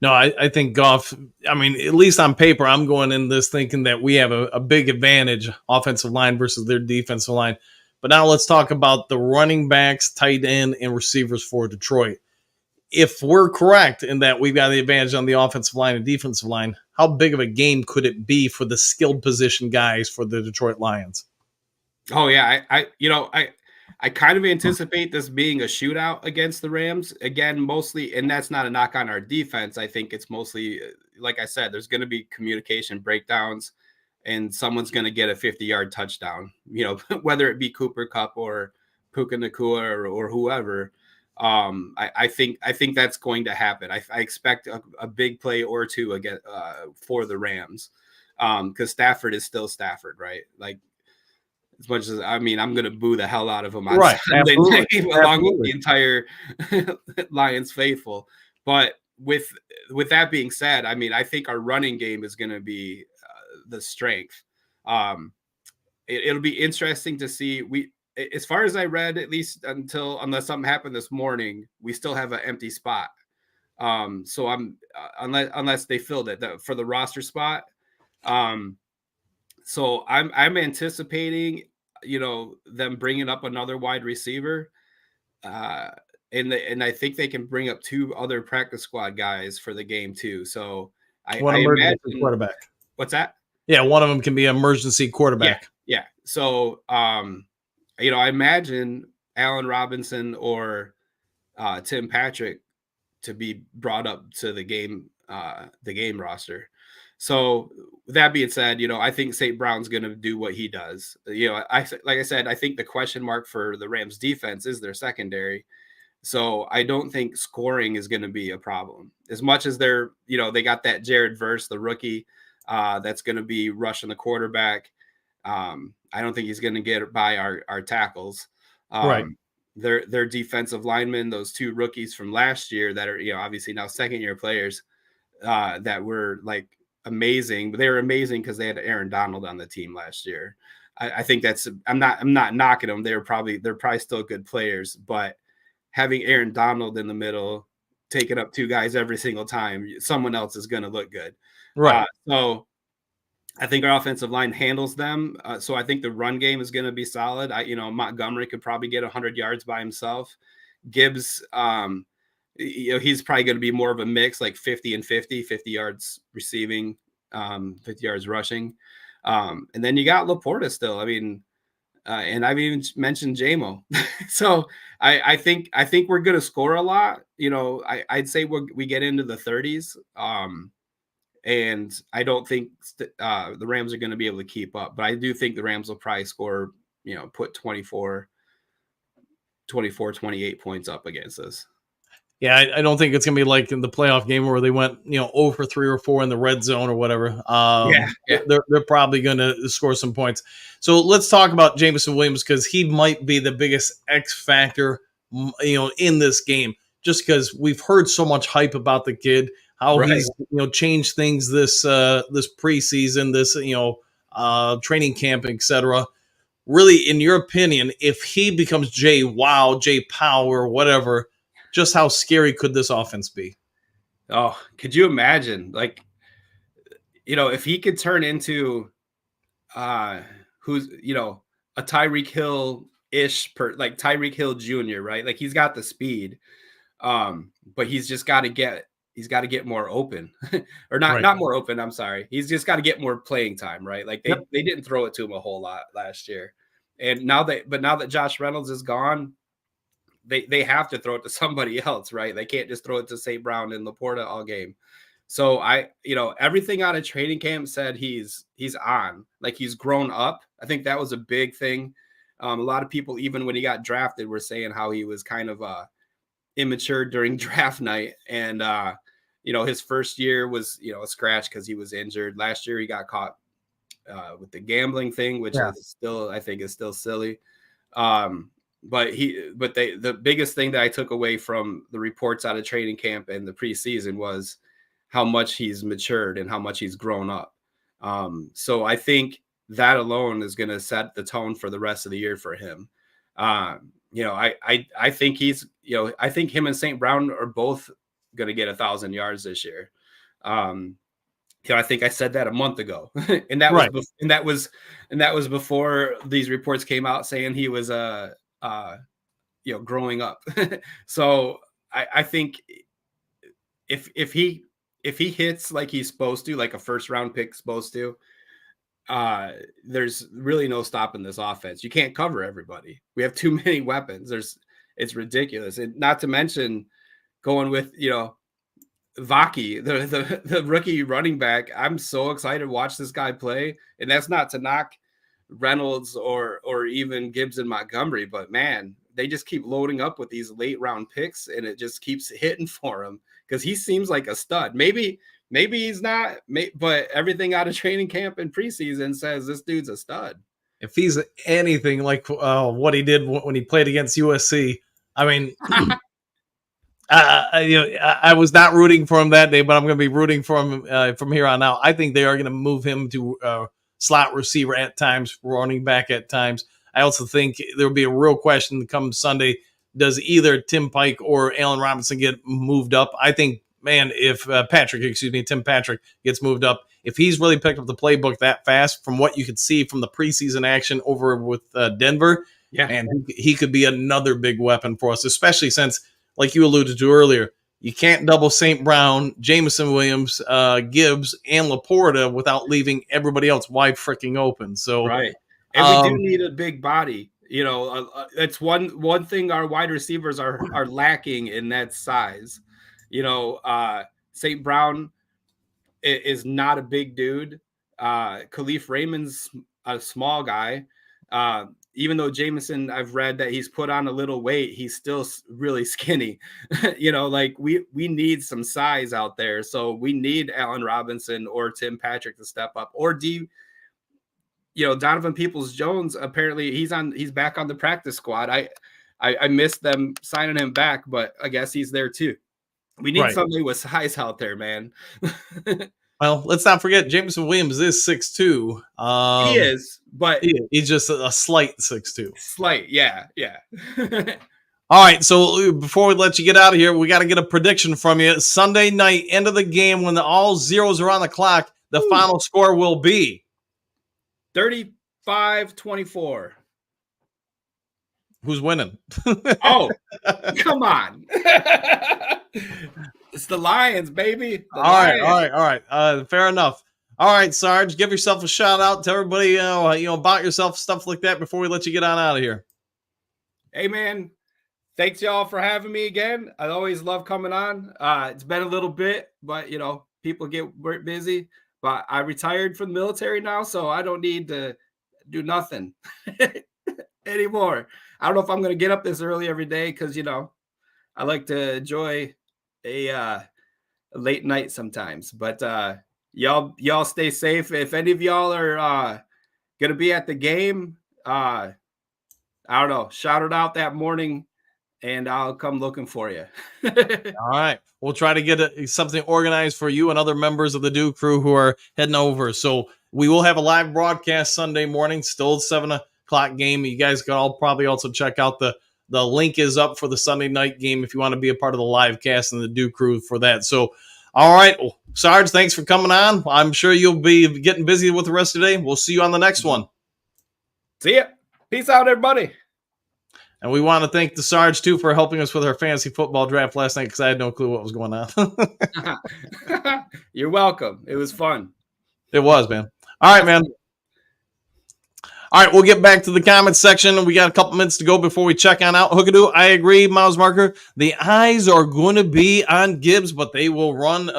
Speaker 8: No, I think Goff, I mean, at least on paper, I'm going in this thinking that we have a big advantage, offensive line versus their defensive line. But now let's talk about the running backs, tight end, and receivers for Detroit. If we're correct in that we've got the advantage on the offensive line and defensive line, how big of a game could it be for the skilled position guys for the Detroit Lions?
Speaker 9: Oh yeah, I kind of anticipate this being a shootout against the Rams again, mostly, and that's not a knock on our defense. I think it's mostly, like I said, there's going to be communication breakdowns, and someone's going to get a 50-yard touchdown. Whether it be Cooper Kupp or Puka Nacua or whoever. I think that's going to happen. I expect a big play or two again for the Rams, because Stafford is still Stafford, right? Like, as much as I'm going to boo the hell out of him on Sunday night, along with the entire Lions faithful. But with that being said, I think our running game is going to be the strength. It'll be interesting to see. As far as I read, at least unless something happened this morning, we still have an empty spot. So I'm unless they filled it for the roster spot. So I'm anticipating, them bringing up another wide receiver, and I think they can bring up 2 other practice squad guys for the game too. So I imagine
Speaker 8: quarterback.
Speaker 9: What's that?
Speaker 8: Yeah, one of them can be an emergency quarterback.
Speaker 9: Yeah. So I imagine Allen Robinson or Tim Patrick to be brought up to the game roster. So that being said, I think St. Brown's going to do what he does. Like I said, I think the question mark for the Rams defense is their secondary. So I don't think scoring is going to be a problem as much as they're, they got that Jared Verse, the rookie, that's going to be rushing the quarterback. I don't think he's going to get by our tackles.
Speaker 8: Right.
Speaker 9: Their defensive linemen, those 2 rookies from last year that are, obviously now second-year players, that were like amazing, but they were amazing because they had Aaron Donald on the team last year. I think that's, I'm not knocking them. They're probably still good players, but having Aaron Donald in the middle, taking up 2 guys every single time, someone else is going to look good.
Speaker 8: Right.
Speaker 9: So I think our offensive line handles them. So I think the run game is going to be solid. Montgomery could probably get 100 yards by himself. Gibbs, he's probably going to be more of a mix, like 50 and 50 yards receiving, 50 yards rushing. And then you got Laporta still. And I've even mentioned JMO. So I think we're going to score a lot. I'd say we get into the 30s. And I don't think the Rams are going to be able to keep up. But I do think the Rams will probably score, put 24, 28 points up against us.
Speaker 8: Yeah, I don't think it's going to be like in the playoff game where they went, 0 for 3 or 4 in the red zone or whatever. They're probably going to score some points. So let's talk about Jameson Williams, because he might be the biggest X factor, in this game, just because we've heard so much hype about the kid, how he's, changed things this preseason, this, training camp, etc. Really, in your opinion, if he becomes Jay Power, whatever, just how scary could this offense be?
Speaker 9: Oh, could you imagine? Like, if he could turn into who's, a Tyreek Hill-ish, like Tyreek Hill Jr., right? Like, he's got the speed, but he's just got to get more open or not more open. I'm sorry. He's just got to get more playing time, right? Like they didn't throw it to him a whole lot last year. And now that Josh Reynolds is gone, they have to throw it to somebody else, right? They can't just throw it to St. Brown and Laporta all game. So everything out of training camp said he's on, like he's grown up. I think that was a big thing. A lot of people, even when he got drafted, were saying how he was kind of immature during draft night. And, his first year was, a scratch because he was injured. Last year he got caught with the gambling thing, which I think is still silly. But the biggest thing that I took away from the reports out of training camp and the preseason was how much he's matured and how much he's grown up. So I think that alone is going to set the tone for the rest of the year for him. I think he's, I think him and St. Brown are both going to get 1,000 yards this year. I think I said that a month ago, and that
Speaker 8: right.
Speaker 9: was before these reports came out saying he was growing up. So I think if he hits like he's supposed to, like a first round pick supposed to, there's really no stopping this offense. You can't cover everybody. We have too many weapons. It's ridiculous. And not to mention going with, Vaki, the rookie running back. I'm so excited to watch this guy play. And that's not to knock Reynolds or even Gibbs and Montgomery, but man, they just keep loading up with these late round picks, and it just keeps hitting for him because he seems like a stud. Maybe he's not, but everything out of training camp and preseason says this dude's a stud.
Speaker 8: If he's anything like what he did when he played against USC, I mean, I was not rooting for him that day, but I'm going to be rooting for him from here on out. I think they are going to move him to slot receiver at times, running back at times. I also think there'll be a real question come Sunday. Does either Tim Pike or Allen Robinson get moved up? I think, man, if Tim Patrick gets moved up, if he's really picked up the playbook that fast from what you could see from the preseason action over with Denver, and he could be another big weapon for us, especially since, like you alluded to earlier, you can't double St. Brown, Jameson Williams, Gibbs, and Laporta without leaving everybody else wide freaking open. So,
Speaker 9: right. And we do need a big body. That's one thing our wide receivers are lacking in that size. St. Brown is not a big dude. Khalif Raymond's a small guy. Even though Jameson, I've read that he's put on a little weight, he's still really skinny. We need some size out there. So we need Allen Robinson or Tim Patrick to step up, or Donovan Peoples-Jones. Apparently he's back on the practice squad. I missed them signing him back, but I guess he's there too. We need somebody with size out there, man.
Speaker 8: Well, let's not forget Jameson Williams is 6'2".
Speaker 9: He is, but
Speaker 8: he's just a slight 6'2".
Speaker 9: Slight, yeah.
Speaker 8: All right, so before we let you get out of here, we got to get a prediction from you. Sunday night, end of the game, when all zeros are on the clock, the final score will be
Speaker 9: 35-24.
Speaker 8: Who's winning?
Speaker 9: Oh, come on. It's the Lions, baby.
Speaker 8: All right. Fair enough. All right, Sarge, give yourself a shout out to everybody, about yourself, stuff like that before we let you get on out of here.
Speaker 9: Hey, man. Thanks, y'all, for having me again. I always love coming on. It's been a little bit, but, people get busy. But I retired from the military now, so I don't need to do nothing anymore. I don't know if I'm going to get up this early every day because, I like to enjoy a late night sometimes. But y'all stay safe. If any of y'all are going to be at the game, I don't know, shout it out that morning, and I'll come looking for you.
Speaker 8: All right. We'll try to get something organized for you and other members of the Do crew who are heading over. So we will have a live broadcast Sunday morning, still 7 o'clock game. You guys can all probably also check out the link is up for the Sunday night game if you want to be a part of the live cast and the Do crew for that. So, all right. Well, Sarge, thanks for coming on. I'm sure you'll be getting busy with the rest of the day. We'll see you on the next one.
Speaker 9: See ya. Peace out, everybody.
Speaker 8: And we want to thank the Sarge, too, for helping us with our fantasy football draft last night because I had no clue what was going on.
Speaker 9: You're welcome. It was fun.
Speaker 8: It was, man. All right, man. All right, we'll get back to the comments section. We got a couple minutes to go before we check on out. Hookadoo, I agree, Miles Marker. The eyes are going to be on Gibbs, but they will run.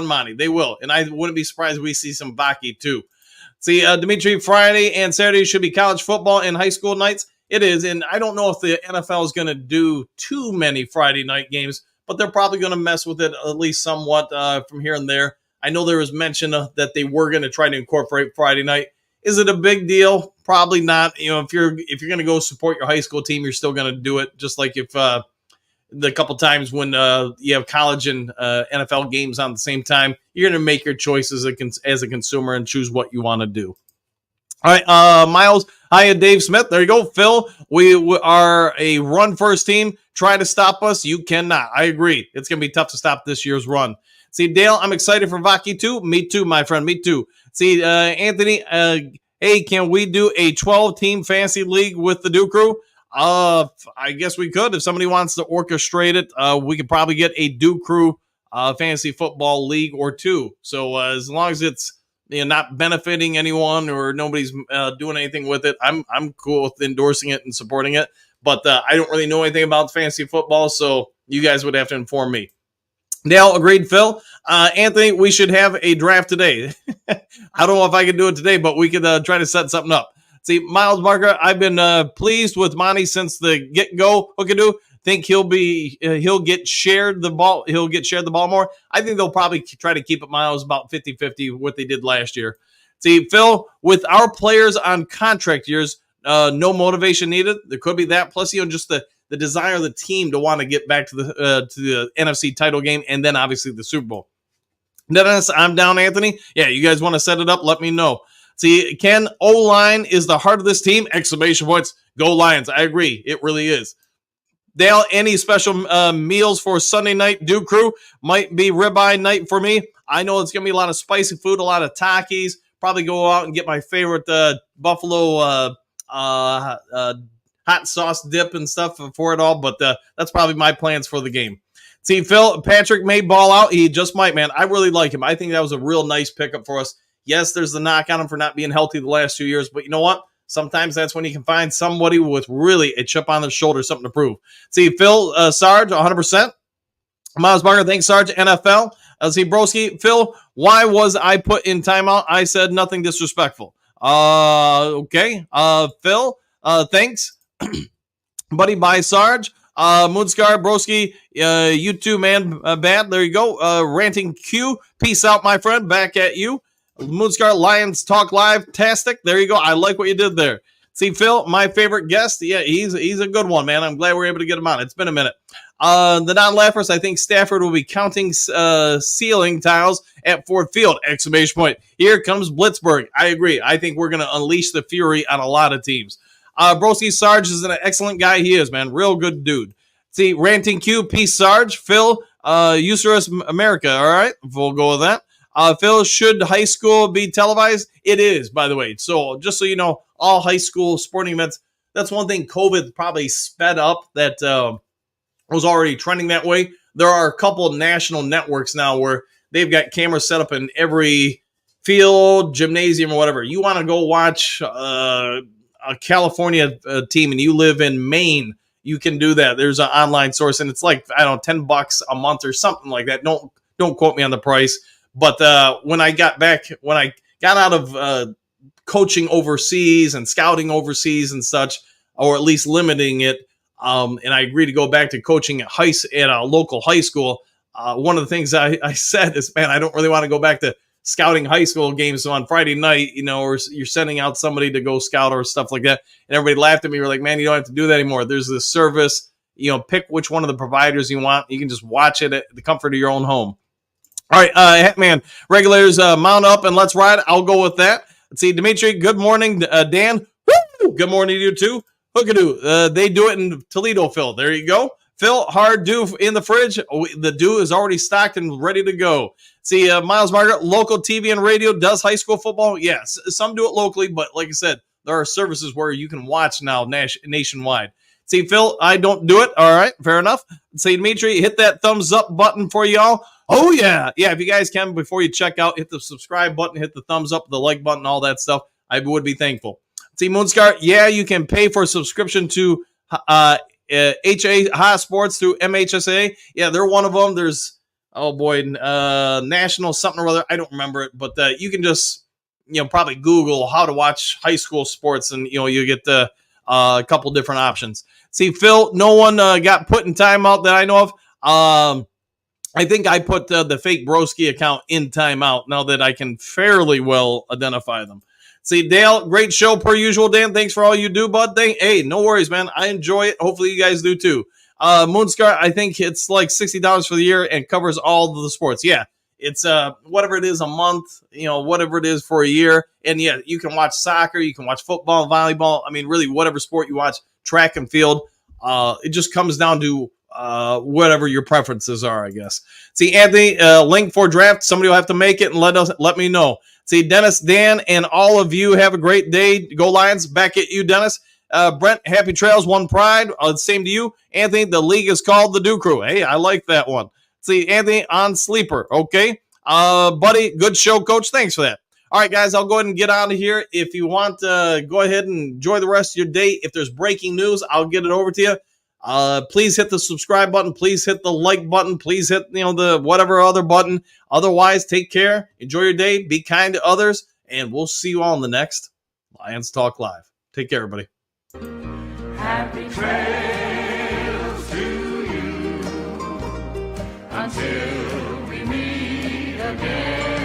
Speaker 8: Monty. They will, and I wouldn't be surprised if we see some Baki too. See, Dimitri, Friday and Saturday should be college football and high school nights. It is, and I don't know if the NFL is going to do too many Friday night games, but they're probably going to mess with it at least somewhat from here and there. I know there was mention that they were going to try to incorporate Friday night. Is it a big deal? Probably not. If you're going to go support your high school team, you're still going to do it. Just like if the couple times when you have college and NFL games on the same time, you're going to make your choices as a consumer and choose what you want to do. All right, Miles, Hi, Dave Smith. There you go. Phil, we are a run-first team. Try to stop us. You cannot. I agree. It's going to be tough to stop this year's run. See, Dale, I'm excited for Vaki too. Me too, my friend. Me too. See, Anthony, hey, can we do a 12-team fantasy league with the Duke Crew? I guess we could. If somebody wants to orchestrate it, we could probably get a Duke Crew fantasy football league or two. So as long as it's not benefiting anyone or nobody's doing anything with it, I'm cool with endorsing it and supporting it. But I don't really know anything about fantasy football, so you guys would have to inform me. Dale, agreed, Phil. Anthony, we should have a draft today. I don't know if I can do it today, but we could try to set something up. See, Miles Barker, I've been pleased with Monty since the get-go. Hookadoo, think he'll get shared the ball. He'll get shared the ball more. I think they'll probably try to keep it Miles about 50-50 what they did last year. See, Phil, with our players on contract years, no motivation needed. There could be that. Plus, just the desire of the team to want to get back to the NFC title game and then obviously the Super Bowl. Dennis, I'm down, Anthony. Yeah, you guys want to set it up? Let me know. See, Ken, O-line is the heart of this team. Exclamation points. Go Lions. I agree. It really is. Dale, any special meals for Sunday night? Duke Crew might be ribeye night for me. I know it's going to be a lot of spicy food, a lot of Takis. Probably go out and get my favorite buffalo hot sauce dip and stuff for it all. But that's probably my plans for the game. See, Phil, Patrick may ball out. He just might, man. I really like him. I think that was a real nice pickup for us. Yes, there's the knock on him for not being healthy the last 2 years, but you know what? Sometimes that's when you can find somebody with really a chip on their shoulder, something to prove. See, Phil, Sarge, 100%. Miles Barker, thanks, Sarge. NFL. See, Broski, Phil, why was I put in timeout? I said nothing disrespectful. Okay. Phil, thanks. Buddy, bye, Sarge. Moonscar, Broski, you too, man. Bad. There you go. Ranting Q. Peace out, my friend. Back at you. Moonscar, Lions Talk Live. Tastic. There you go. I like what you did there. See, Phil, my favorite guest. Yeah, he's a good one, man. I'm glad we're able to get him on. It's been a minute. The non-laughers, I think Stafford will be counting ceiling tiles at Ford Field. Exclamation point. Here comes Blitzburg. I agree. I think we're going to unleash the fury on a lot of teams. Broski Sarge is an excellent guy. He is, man. Real good dude. See, Ranting Q, peace, Sarge. Phil, Usurous America. All right, we'll go with that. Phil, should high school be televised? It is, by the way. So just so you know, all high school sporting events, that's one thing COVID probably sped up that was already trending that way. There are a couple of national networks now where they've got cameras set up in every field, gymnasium, or whatever. You want to go watch a California team and you live in Maine, you can do that. There's an online source, and it's like, I don't know, $10 a month or something like that. Don't quote me on the price. But when I got out of coaching overseas and scouting overseas and such, or at least limiting it, and I agreed to go back to coaching at a local high school, one of the things I said is, man, I don't really want to go back to scouting high school games on Friday night, or you're sending out somebody to go scout or stuff like that. And everybody laughed at me. We're like, man, you don't have to do that anymore. There's this service, pick which one of the providers you want. You can just watch it at the comfort of your own home. All right, Hetman, regulators, mount up and let's ride. I'll go with that. Let's see, Dimitri, good morning. Dan, woo! Good morning to you too. Hookadoo, they do it in Toledo, Phil. There you go. Phil, hard dew in the fridge. The dew is already stocked and ready to go. See, Miles Margaret, local TV and radio does high school football. Yes, some do it locally, but like I said, there are services where you can watch now nationwide. See, Phil, I don't do it. All right, fair enough. See, Dimitri, hit that thumbs up button for y'all. Oh, yeah. Yeah, if you guys can, before you check out, hit the subscribe button, hit the thumbs up, the like button, all that stuff. I would be thankful. See, Moonscar, yeah, you can pay for a subscription to HA Sports through MHSA. Yeah, they're one of them. There's, National something or other. I don't remember it, but you can just, probably Google how to watch high school sports, and, you get the couple different options. See, Phil, no one got put in timeout that I know of. I think I put the fake Broski account in timeout now that I can fairly well identify them. See, Dale, great show per usual, Dan. Thanks for all you do, bud. Hey, no worries, man. I enjoy it. Hopefully you guys do too. Moonscar, I think it's like $60 for the year and covers all of the sports. Yeah, It's whatever it is a month, whatever it is for a year. And yeah, you can watch soccer, you can watch football, volleyball. I mean, really, whatever sport you watch, track and field. It just comes down to whatever your preferences are, I guess. See, Anthony, link for draft. Somebody will have to make it and let me know. See, Dennis, Dan, and all of you have a great day. Go Lions. Back at you, Dennis. Brent, happy trails, one pride. Same to you. Anthony, the league is called the Dew Crew. Hey, I like that one. See, Anthony on Sleeper. Okay. Buddy, good show, Coach. Thanks for that. All right, guys, I'll go ahead and get out of here. If you want to go ahead and enjoy the rest of your day. If there's breaking news, I'll get it over to you. Please hit the subscribe button. Please hit the like button. Please hit, the whatever other button. Otherwise, take care. Enjoy your day. Be kind to others. And we'll see you all in the next Lions Talk Live. Take care, everybody.
Speaker 10: Happy trails to you until we meet again.